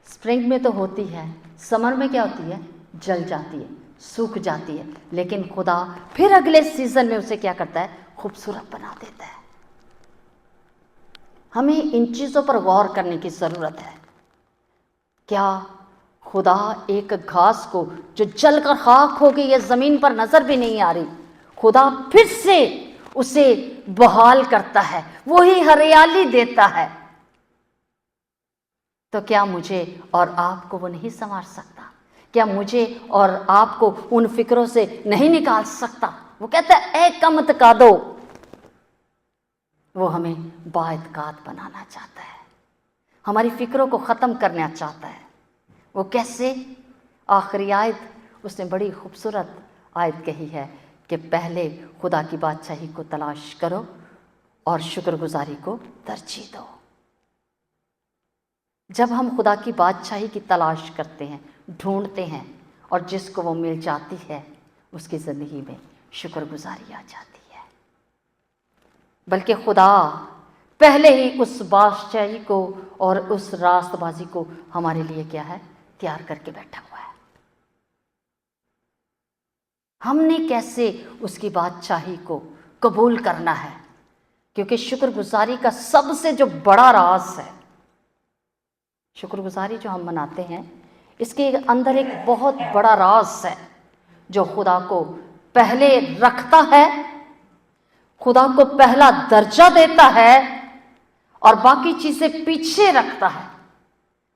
स्प्रिंग में तो होती है, समर में क्या होती है? जल जाती है, सूख जाती है, लेकिन खुदा फिर अगले सीजन में उसे क्या करता है? खूबसूरत बना देता है। हमें इन चीज़ों पर गौर करने की ज़रूरत है। क्या खुदा एक घास को जो जलकर खाक हो गई, ये ज़मीन पर नज़र भी नहीं आ रही, खुदा फिर से उसे बहाल करता है, वही हरियाली देता है, तो क्या मुझे और आपको वो नहीं संवार सकता? क्या मुझे और आपको उन फिक्रों से नहीं निकाल सकता? वो कहता है ए कम तका दो। वो हमें बाइतकात बनाना चाहता है, हमारी फिक्रों को ख़त्म करना चाहता है। वो कैसे? आखिरी आयत उसने बड़ी खूबसूरत आयत कही है कि पहले खुदा की बादशाही को तलाश करो और शुक्रगुजारी को तरजीह दो। जब हम खुदा की बादशाही की तलाश करते हैं, ढूंढते हैं, और जिसको वो मिल जाती है, उसकी ज़िंदगी में शुक्रगुजारी आ जाती है। बल्कि खुदा पहले ही उस बादशाही को और उस रास्तबाजी को हमारे लिए क्या है? तैयार करके बैठा हुआ है। हमने कैसे उसकी बादशाही को कबूल करना है? क्योंकि शुक्रगुजारी का सबसे जो बड़ा राज है, शुक्रगुजारी जो हम मनाते हैं, इसके अंदर एक बहुत बड़ा राज है जो खुदा को पहले रखता है, खुदा को पहला दर्जा देता है और बाकी चीजें पीछे रखता है,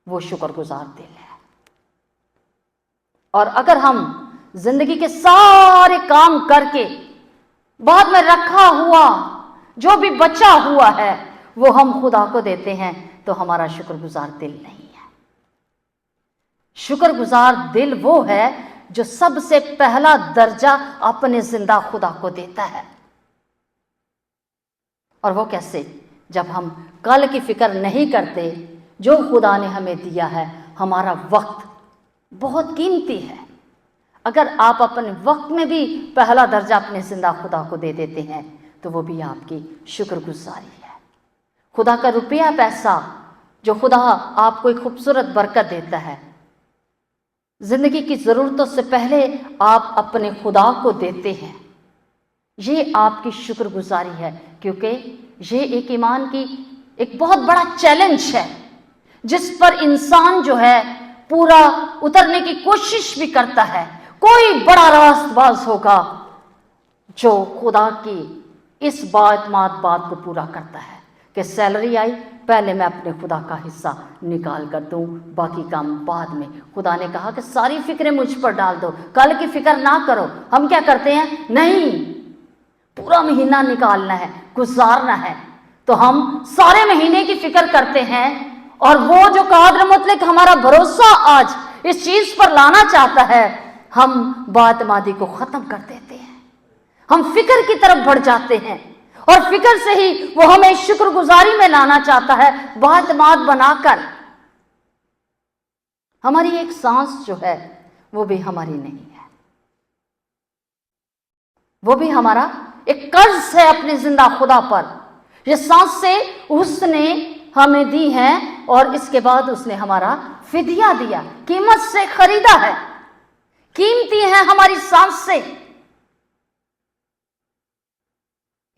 वो शुक्रगुजार दिल है। और अगर हम जिंदगी के सारे काम करके बाद में रखा हुआ जो भी बचा हुआ है वो हम खुदा को देते हैं, तो हमारा शुक्रगुजार दिल नहीं है। शुक्रगुजार दिल वो है जो सबसे पहला दर्जा अपने जिंदा खुदा को देता है। और वो कैसे? जब हम कल की फिक्र नहीं करते, जो खुदा ने हमें दिया है, हमारा वक्त बहुत कीमती है। अगर आप अपने वक्त में भी पहला दर्जा अपने जिंदा खुदा को दे देते हैं तो वो भी आपकी शुक्रगुजारी है। खुदा का रुपया पैसा जो खुदा आपको एक खूबसूरत बरकत देता है, जिंदगी की ज़रूरतों से पहले आप अपने खुदा को देते हैं, ये आपकी शुक्रगुजारी है। क्योंकि ये एक ईमान की एक बहुत बड़ा चैलेंज है जिस पर इंसान जो है पूरा उतरने की कोशिश भी करता है। कोई बड़ा रास्तबाज होगा जो खुदा की इस बात को पूरा करता है कि सैलरी आई, पहले मैं अपने खुदा का हिस्सा निकाल कर दूं, बाकी काम बाद में। खुदा ने कहा कि सारी फिक्रें मुझ पर डाल दो, कल की फिक्र ना करो। हम क्या करते हैं? नहीं, पूरा महीना निकालना है, गुजारना है, तो हम सारे महीने की फिक्र करते हैं। और वो जो कादर मुतलक हमारा भरोसा आज इस चीज पर लाना चाहता है, हम बात मादी को खत्म कर देते हैं, हम फिक्र की तरफ बढ़ जाते हैं। और फिक्र से ही वो हमें शुक्रगुजारी में लाना चाहता है, बात माद बनाकर। हमारी एक सांस जो है वो भी हमारी नहीं है, वो भी हमारा एक कर्ज है अपने जिंदा खुदा पर। ये सांस से उसने हमें दी है और इसके बाद उसने हमारा फिदिया दिया, कीमत से खरीदा है, कीमती है हमारी सांस से।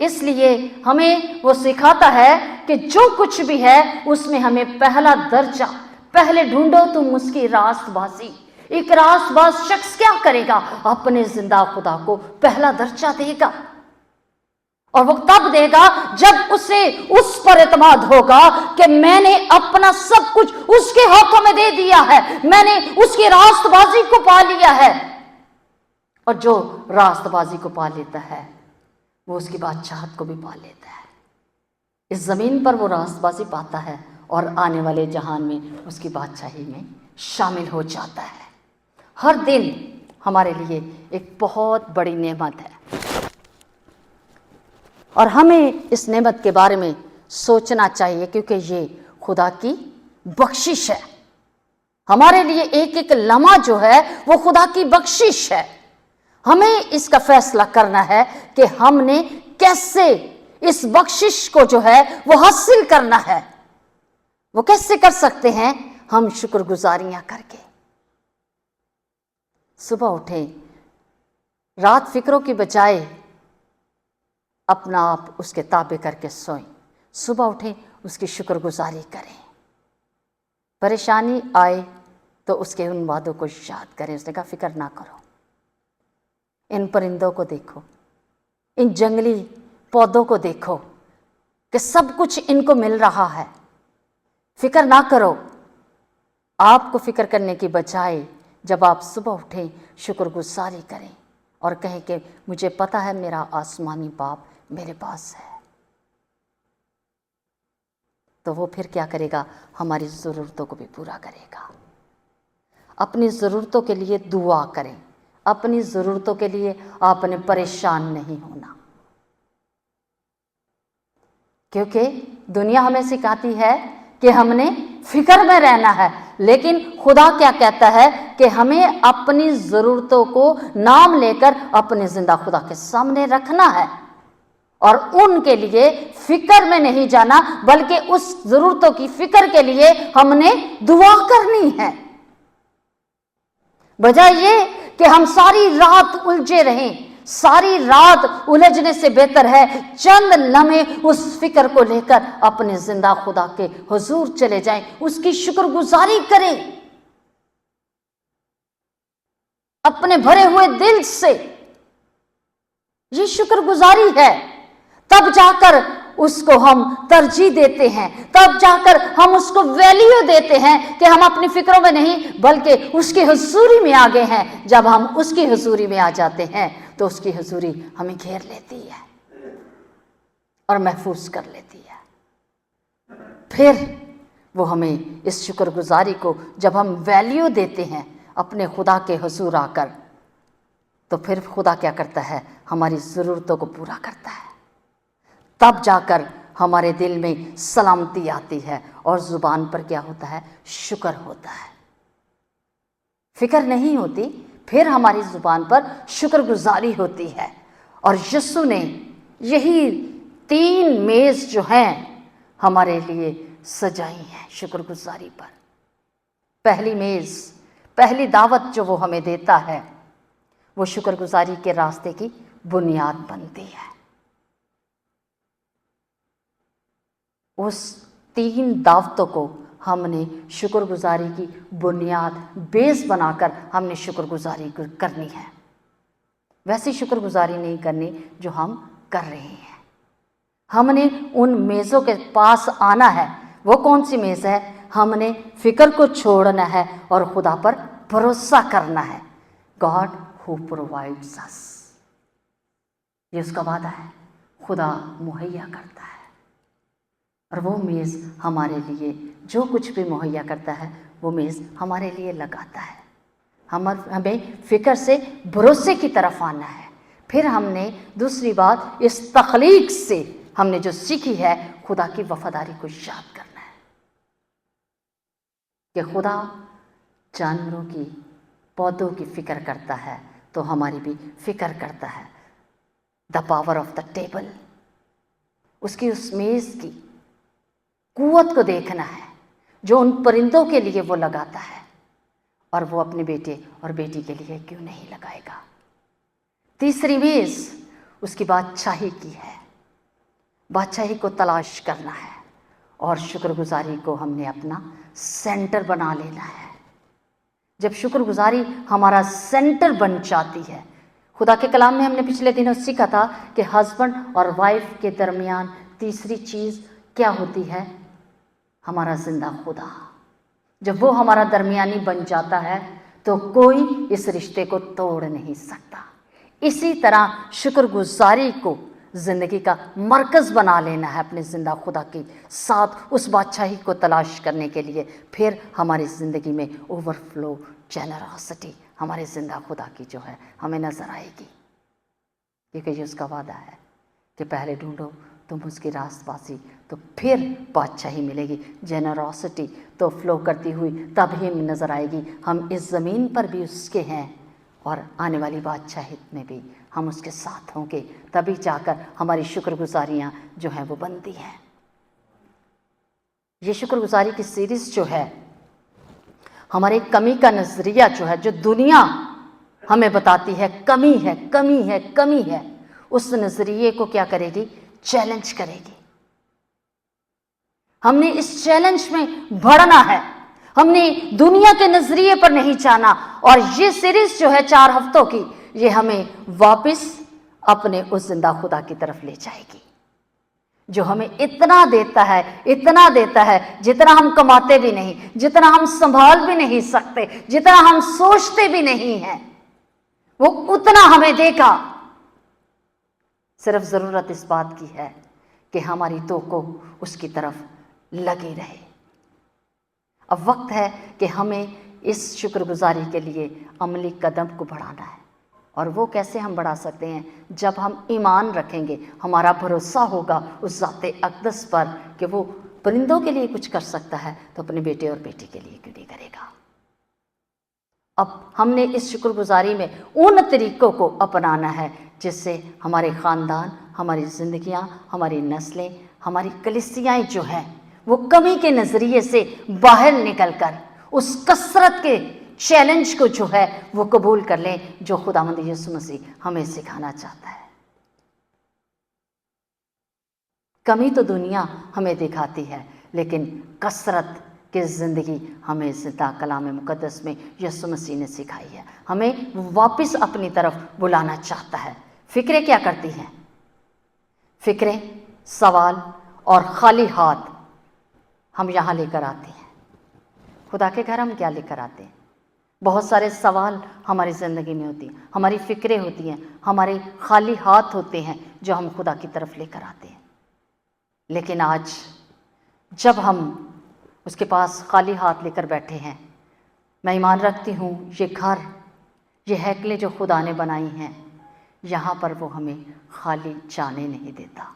इसलिए हमें वो सिखाता है कि जो कुछ भी है उसमें हमें पहला दर्जा, पहले ढूंढो तुम उसकी रास्तबाजी। एक रास्तबाज शख्स क्या करेगा? अपने जिंदा खुदा को पहला दर्जा देगा। और वो तब देगा जब उसे उस पर एतमाद होगा कि मैंने अपना सब कुछ उसके हाथों में दे दिया है, मैंने उसकी रास्तबाजी को पा लिया है। और जो रास्तबाजी को पा लेता है वो उसकी बादशाहत को भी पा लेता है। इस जमीन पर वो रास्तबाजी पाता है और आने वाले जहान में उसकी बादशाही में शामिल हो जाता है। हर दिन हमारे लिए एक बहुत बड़ी नेमत है और हमें इस नेमत के बारे में सोचना चाहिए, क्योंकि ये खुदा की बख्शिश है। हमारे लिए एक एक लम्हा जो है वो खुदा की बख्शिश है। हमें इसका फैसला करना है कि हमने कैसे इस बख्शिश को जो है वो हासिल करना है। वो कैसे कर सकते हैं? हम शुक्रगुजारियां करके। सुबह उठें, रात फिक्रों की बजाय अपना आप उसके ताबे करके सोएं। सुबह उठें, उसकी शुक्रगुजारी करें। परेशानी आए तो उसके उन वादों को याद करें। उसने कहा फिक्र ना करो, इन परिंदों को देखो, इन जंगली पौधों को देखो कि सब कुछ इनको मिल रहा है, फिक्र ना करो। आपको फिक्र करने की बजाय जब आप सुबह उठें शुक्रगुजारी करें और कहें कि मुझे पता है मेरा आसमानी बाप मेरे पास है, तो वो फिर क्या करेगा? हमारी ज़रूरतों को भी पूरा करेगा। अपनी ज़रूरतों के लिए दुआ करें, अपनी ज़रूरतों के लिए आपने परेशान नहीं होना, क्योंकि दुनिया हमें सिखाती है कि हमने फिक्र में रहना है, लेकिन खुदा क्या कहता है कि हमें अपनी ज़रूरतों को नाम लेकर अपने जिंदा खुदा के सामने रखना है और उनके लिए फिक्र में नहीं जाना, बल्कि उस ज़रूरतों की फिक्र के लिए हमने दुआ करनी है। बजाय ये कि हम सारी रात उलझे रहें, सारी रात उलझने से बेहतर है चंद लम्हे उस फिक्र को लेकर अपने जिंदा खुदा के हुजूर चले जाएं, उसकी शुक्रगुजारी करें अपने भरे हुए दिल से। ये शुक्रगुजारी है। तब जाकर उसको हम तरजीह देते हैं, तब जाकर हम उसको वैल्यू देते हैं कि हम अपनी फिक्रों में नहीं बल्कि उसकी हुजूरी में आ गए हैं। जब हम उसकी हुजूरी में आ जाते हैं तो उसकी हुजूरी हमें घेर लेती है और महफूज कर लेती है। फिर वो हमें इस शुक्रगुजारी को जब हम वैल्यू देते हैं अपने खुदा के हुजूर आकर, तो फिर खुदा क्या करता है, हमारी ज़रूरतों को पूरा करता है। तब जाकर हमारे दिल में सलामती आती है और ज़ुबान पर क्या होता है, शुक्र होता है। फिक्र नहीं होती, फिर हमारी ज़ुबान पर शुक्रगुजारी होती है। और यीशु ने यही 3 मेज़ जो हैं हमारे लिए सजाई हैं शुक्रगुजारी पर। पहली मेज़, पहली दावत जो वो हमें देता है, वो शुक्रगुजारी के रास्ते की बुनियाद बनती है। उस 3 दावतों को हमने शुक्रगुजारी की बुनियाद बेस बनाकर हमने शुक्रगुजारी करनी है। वैसी शुक्रगुजारी नहीं करनी जो हम कर रहे हैं। हमने उन मेज़ों के पास आना है। वो कौन सी मेज़ है? हमने फिक्र को छोड़ना है और खुदा पर भरोसा करना है। गॉड हु प्रोवाइड्स अस, ये उसका वादा है, खुदा मुहैया करता है। और वो मेज़ हमारे लिए जो कुछ भी मुहैया करता है वो मेज़ हमारे लिए लगाता है। हमें फिक्र से भरोसे की तरफ आना है। फिर हमने दूसरी बात, इस तख्लीक से हमने जो सीखी है, खुदा की वफादारी को याद करना है कि खुदा जानवरों की, पौधों की फिक्र करता है तो हमारी भी फिक्र करता है। The power of the table, उसकी उस मेज़ की कुव्वत को देखना है जो उन परिंदों के लिए वो लगाता है, और वो अपने बेटे और बेटी के लिए क्यों नहीं लगाएगा। तीसरी मेज़ उसकी बादशाही की है। बादशाही को तलाश करना है और शुक्रगुजारी को हमने अपना सेंटर बना लेना है। जब शुक्रगुजारी हमारा सेंटर बन जाती है, खुदा के कलाम में हमने पिछले दिनों सीखा था कि हस्बैंड और वाइफ के दरमियान तीसरी चीज़ क्या होती है? हमारा जिंदा खुदा। जब वो हमारा दरमियानी बन जाता है तो कोई इस रिश्ते को तोड़ नहीं सकता। इसी तरह शुक्रगुजारी को ज़िंदगी का मरकज़ बना लेना है अपने ज़िंदा खुदा के साथ, उस बादशाही को तलाश करने के लिए। फिर हमारी ज़िंदगी में ओवरफ्लो जेनरॉसिटी हमारे ज़िंदा खुदा की जो है हमें नज़र आएगी, क्योंकि ये उसका वादा है कि पहले ढूंढो तुम उसकी रास्तबाजी तो फिर बादशाही मिलेगी। जेनरॉसिटी तो फ्लो करती हुई तब ही नज़र आएगी। हम इस ज़मीन पर भी उसके हैं और आने वाली बादशाही में भी हम उसके साथ होंगे, तभी जाकर हमारी शुक्रगुजारियाँ जो हैं वो बनती हैं। ये शुक्रगुजारी की सीरीज़ जो है हमारे कमी का नज़रिया जो है, जो दुनिया हमें बताती है कमी है, कमी है, कमी है, उस नज़रिए को क्या करेगी? चैलेंज करेगी। हमने इस चैलेंज में बढ़ना है। हमने दुनिया के नजरिए पर नहीं जाना। और ये सीरीज जो है 4 हफ्तों की, ये हमें वापस अपने उस जिंदा खुदा की तरफ ले जाएगी जो हमें इतना देता है, इतना देता है जितना हम कमाते भी नहीं, जितना हम संभाल भी नहीं सकते, जितना हम सोचते भी नहीं हैं, वो उतना हमें देगा। सिर्फ ज़रूरत इस बात की है कि हमारी तोको उसकी तरफ लगी रहे। अब वक्त है कि हमें इस शुक्रगुजारी के लिए अमली कदम को बढ़ाना है। और वो कैसे हम बढ़ा सकते हैं? जब हम ईमान रखेंगे, हमारा भरोसा होगा उस ज़ाते अक़दस पर कि वो परिंदों के लिए कुछ कर सकता है तो अपने बेटे और बेटी के लिए क्यों नहीं करेगा। अब हमने इस शुक्रगुजारी में उन तरीक़ों को अपनाना है जिससे हमारे ख़ानदान, हमारी ज़िंदगियाँ, हमारी नस्लें, हमारी कलीसियाएँ जो हैं वो कमी के नज़रिए से बाहर निकलकर उस कसरत के चैलेंज को जो है वो कबूल कर लें जो खुदावंद यीशु मसीह हमें सिखाना चाहता है। कमी तो दुनिया हमें दिखाती है, लेकिन कसरत की ज़िंदगी हमें ज़िंदा कलाम मुक़द्दस में यीशु मसीह ने सिखाई है। हमें वापस अपनी तरफ बुलाना चाहता है। फिक्रें क्या करती हैं? फिक्रें सवाल और खाली हाथ हम यहाँ लेकर आते हैं। खुदा के घर हम क्या लेकर आते हैं? बहुत सारे सवाल हमारी ज़िंदगी में होती हैं, हमारी फ़िक्रें होती हैं, हमारे खाली हाथ होते हैं जो हम खुदा की तरफ लेकर आते हैं। लेकिन आज जब हम उसके पास खाली हाथ लेकर बैठे हैं, मैं ईमान रखती हूँ ये घर, ये हैकलें जो खुदा ने बनाई हैं, यहाँ पर वो हमें खाली जाने नहीं देता।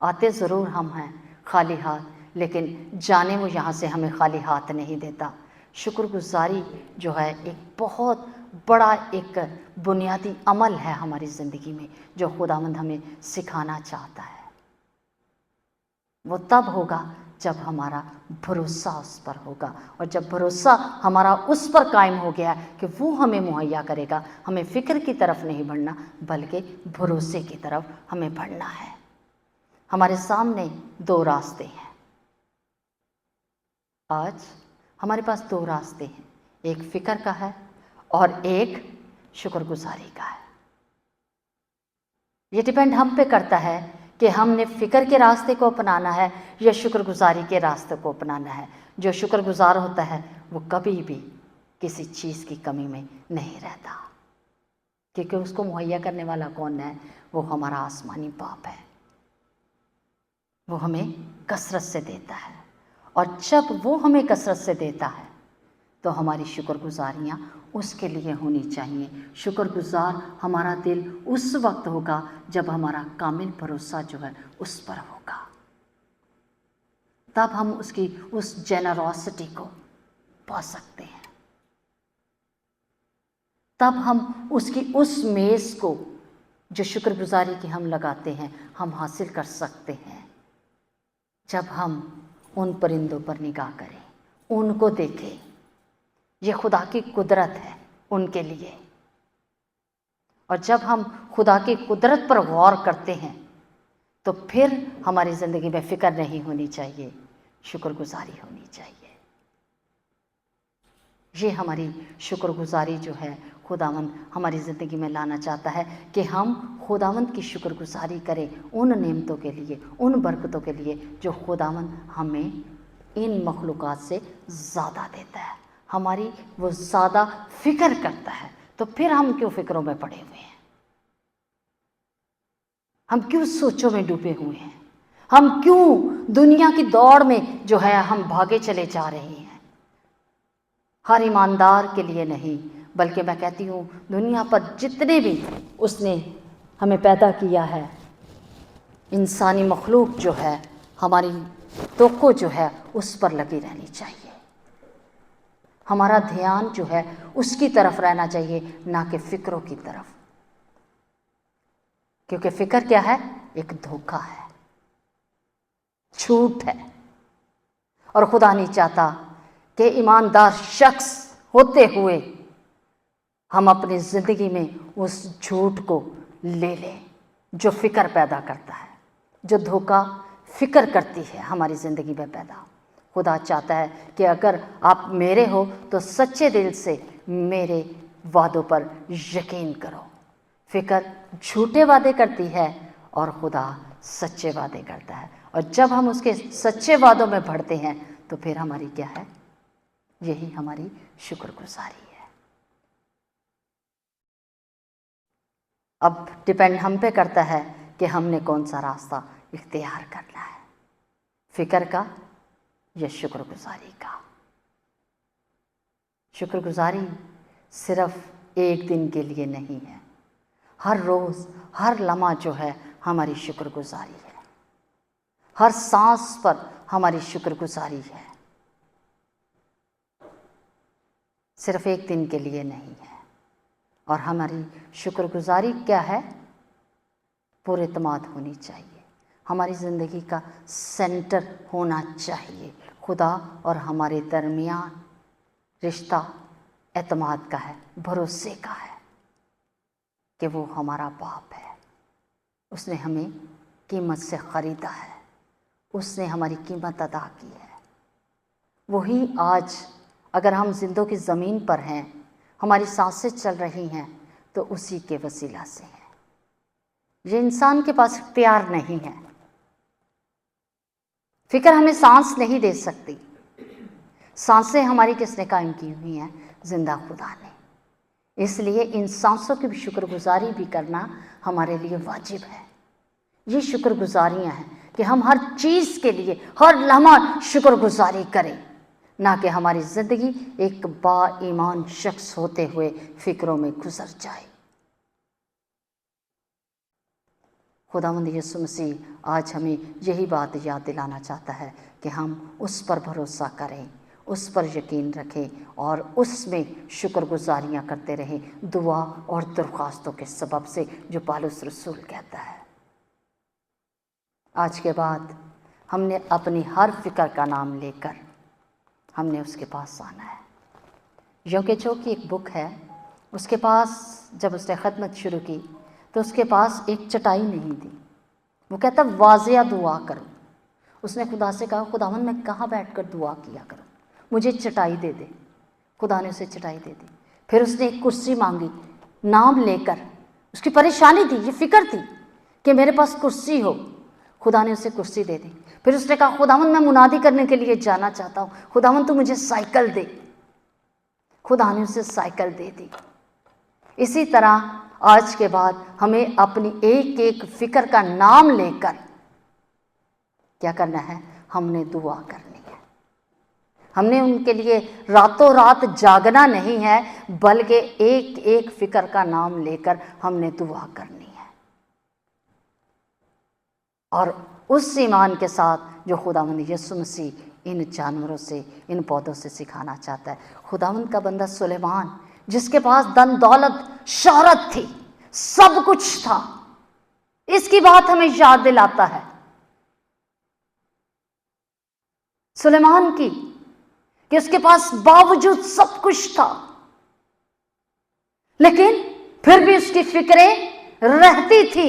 आते ज़रूर हम हैं खाली हाथ, लेकिन जाने वो यहाँ से हमें खाली हाथ नहीं देता। शुक्रगुजारी जो है एक बहुत बड़ा एक बुनियादी अमल है हमारी ज़िंदगी में, जो खुदावंद हमें सिखाना चाहता है। वो तब होगा जब हमारा भरोसा उस पर होगा, और जब भरोसा हमारा उस पर कायम हो गया कि वो हमें मुहैया करेगा, हमें फ़िक्र की तरफ नहीं बढ़ना बल्कि भरोसे की तरफ हमें बढ़ना है। हमारे सामने दो रास्ते हैं। आज हमारे पास दो रास्ते हैं, एक फ़िक्र का है और एक शुक्रगुजारी का है। ये डिपेंड हम पे करता है कि हमने फ़िक्र के रास्ते को अपनाना है या शुक्रगुजारी के रास्ते को अपनाना है। जो शुक्रगुजार होता है वो कभी भी किसी चीज़ की कमी में नहीं रहता, क्योंकि उसको मुहैया करने वाला कौन है? वो हमारा आसमानी बाप है। वो हमें कसरत से देता है, और जब वो हमें कसरत से देता है तो हमारी शुक्रगुजारियाँ उसके लिए होनी चाहिए। शुक्रगुजार हमारा दिल उस वक्त होगा जब हमारा कामिल भरोसा जो है उस पर होगा। तब हम उसकी उस जेनरॉसिटी को पा सकते हैं, तब हम उसकी उस मेज़ को जो शुक्रगुजारी की हम लगाते हैं हम हासिल कर सकते हैं। जब हम उन परिंदों पर निगाह करें, उनको देखें, ये खुदा की कुदरत है उनके लिए। और जब हम खुदा की कुदरत पर गौर करते हैं तो फिर हमारी ज़िंदगी में फ़िक्र नहीं होनी चाहिए, शुक्रगुजारी होनी चाहिए। ये हमारी शुक्रगुजारी जो है खुदावंद हमारी ज़िंदगी में लाना चाहता है कि हम खुदावंद की शुक्रगुजारी करें उन नेमतों के लिए, उन बरकतों के लिए जो खुदावंद हमें इन मखलूक़ात से ज़्यादा देता है। हमारी वो ज़्यादा फ़िक्र करता है, तो फिर हम क्यों फ़िक्रों में पड़े हुए हैं? हम क्यों सोचों में डूबे हुए हैं? हम क्यों दुनिया की दौड़ में जो है हम भागे चले जा रहे हैं? हर ईमानदार के लिए नहीं, बल्कि मैं कहती हूँ दुनिया पर जितने भी उसने हमें पैदा किया है, इंसानी मखलूक जो है, हमारी तवक्को जो है उस पर लगी रहनी चाहिए। हमारा ध्यान जो है उसकी तरफ रहना चाहिए, ना कि फ़िक्रों की तरफ। क्योंकि फ़िक्र क्या है? एक धोखा है, झूठ है। और खुदा नहीं चाहता कि ईमानदार शख्स होते हुए हम अपनी ज़िंदगी में उस झूठ को ले लें जो फ़िक्र पैदा करता है, जो धोखा फ़िक्र करती है हमारी ज़िंदगी में पैदा। खुदा चाहता है कि अगर आप मेरे हो तो सच्चे दिल से मेरे वादों पर यकीन करो। फ़िक्र झूठे वादे करती है और खुदा सच्चे वादे करता है, और जब हम उसके सच्चे वादों में बढ़ते हैं तो फिर हमारी क्या है? यही हमारी शुक्रगुजारी है। अब डिपेंड हम पे करता है कि हमने कौन सा रास्ता इख्तियार करना है, फ़िक्र का या शुक्रगुजारी का। शुक्रगुजारी सिर्फ एक दिन के लिए नहीं है, हर रोज़ हर लम्हा जो है हमारी शुक्रगुजारी है, हर सांस पर हमारी शुक्रगुजारी है, सिर्फ एक दिन के लिए नहीं है। और हमारी शुक्रगुजारी क्या है? पुरएतमाद होनी चाहिए, हमारी ज़िंदगी का सेंटर होना चाहिए। खुदा और हमारे दरमियान रिश्ता एतमाद का है, भरोसे का है कि वो हमारा बाप है, उसने हमें कीमत से ख़रीदा है, उसने हमारी कीमत अदा की है। वही आज अगर हम ज़िंदों की ज़मीन पर हैं, हमारी सांसें चल रही हैं, तो उसी के वसीला से हैं। یہ انسان کے پاس اختیار نہیں ہے۔ فکر ہمیں سانس نہیں دے سکتی، سانسیں ہماری کس نے قائم کی ہوئی ہیں؟ زندہ خدا نے۔ اس لیے ان سانسوں کی بھی شکر گزاری بھی کرنا ہمارے لیے واجب ہے۔ یہ شکر گزاریاں ہیں کہ ہم ہر چیز کے لیے ہر لمحہ شکر گزاری کریں، نہ کہ ہماری زندگی ایک با ایمان شخص ہوتے ہوئے فکروں میں گزر جائے۔ خداوند یسوع مسیح آج ہمیں یہی بات یاد دلانا چاہتا ہے کہ ہم اس پر بھروسہ کریں، اس پر یقین رکھیں اور اس میں شکر گزاریاں کرتے رہیں، دعا اور درخواستوں کے سبب سے، جو پالوس رسول کہتا ہے۔ آج کے بعد ہم نے اپنی ہر فکر کا نام لے کر ہم نے اس کے پاس آنا ہے۔ یونکہ جو کہ ایک بک ہے، اس کے پاس جب اس نے خدمت شروع کی تو اس کے پاس ایک چٹائی نہیں تھی۔ وہ کہتا واضح دعا کرو۔ اس نے خدا سے کہا خداوند میں کہاں بیٹھ کر دعا کیا کروں، مجھے چٹائی دے دے۔ خدا نے اسے چٹائی دے دی۔ پھر اس نے ایک کرسی مانگی نام لے کر۔ اس کی پریشانی تھی، یہ فکر تھی کہ میرے پاس کرسی ہو۔ خدا نے اسے کرسی دے دی۔ پھر اس نے کہا خداوند میں منادی کرنے کے لیے جانا چاہتا ہوں، خداوند تو مجھے سائیکل دے۔ خدا نے اسے سائیکل دے دی۔ اسی طرح آج کے بعد ہمیں اپنی ایک ایک فکر کا نام لے کر کیا کرنا ہے؟ ہم نے دعا کرنی ہے۔ ہم نے ان کے لیے راتوں رات جاگنا نہیں ہے، بلکہ ایک ایک فکر کا نام لے کر ہم نے دعا کرنی ہے، اور اس ایمان کے ساتھ جو خداوند یسوع مسیح ان جانوروں سے، ان پودوں سے سکھانا چاہتا ہے۔ خداوند کا بندہ سلیمان، جس کے پاس دن دولت شہرت تھی، سب کچھ تھا، اس کی بات ہمیں یاد دلاتا ہے سلیمان کی، کہ اس کے پاس باوجود سب کچھ تھا، لیکن پھر بھی اس کی فکریں رہتی تھی۔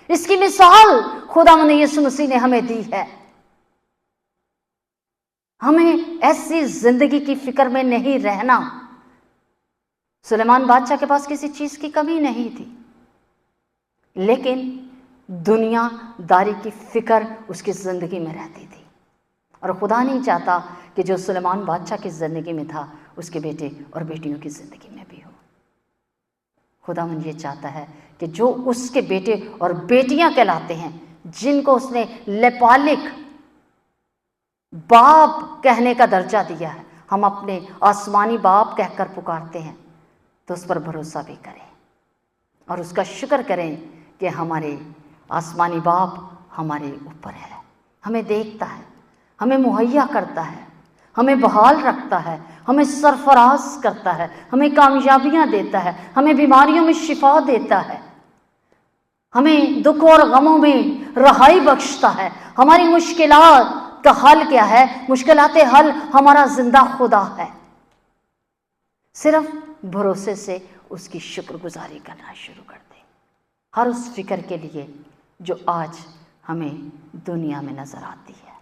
اس کی مثال خداوند یسوع مسیح نے ہمیں دی ہے۔ ہمیں ایسی زندگی کی فکر میں نہیں رہنا۔ سلیمان بادشاہ کے پاس کسی چیز کی کمی نہیں تھی، لیکن دنیا داری کی فکر اس کی زندگی میں رہتی تھی، اور خدا نہیں چاہتا کہ جو سلیمان بادشاہ کی زندگی میں تھا اس کے بیٹے اور بیٹیوں کی زندگی میں بھی ہو۔ خداوند یہ چاہتا ہے کہ جو اس کے بیٹے اور بیٹیاں کہلاتے ہیں، جن کو اس نے لپالک باپ کہنے کا درجہ دیا ہے، ہم اپنے آسمانی باپ کہہ کر پکارتے ہیں، تو اس پر بھروسہ بھی کریں اور اس کا شکر کریں کہ ہمارے آسمانی باپ ہمارے اوپر ہے، ہمیں دیکھتا ہے، ہمیں مہیا کرتا ہے، ہمیں بحال رکھتا ہے، ہمیں سرفراز کرتا ہے، ہمیں کامیابیاں دیتا ہے، ہمیں بیماریوں میں شفا دیتا ہے، ہمیں دکھ اور غموں میں رہائی بخشتا ہے۔ ہماری مشکلات کا حل کیا ہے؟ مشکلات حل ہمارا زندہ خدا ہے۔ صرف بھروسے سے اس کی شکر گزاری کرنا شروع کر دیں، ہر اس فکر کے لیے جو آج ہمیں دنیا میں نظر آتی ہے،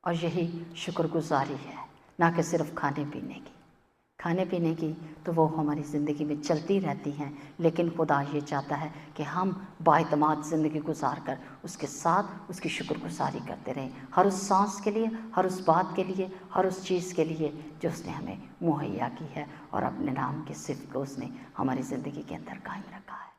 اور یہی شکر گزاری ہے، نہ کہ صرف کھانے پینے کی۔ کھانے پینے کی تو وہ ہماری زندگی میں چلتی رہتی ہیں، لیکن خدا یہ چاہتا ہے کہ ہم باعتماد زندگی گزار کر اس کے ساتھ اس کی شکر گزاری کرتے رہیں، ہر اس سانس کے لیے، ہر اس بات کے لیے، ہر اس چیز کے لیے جو اس نے ہمیں مہیا کی ہے، اور اپنے نام کی صفت کو اس نے ہماری زندگی کے اندر قائم رکھا ہے۔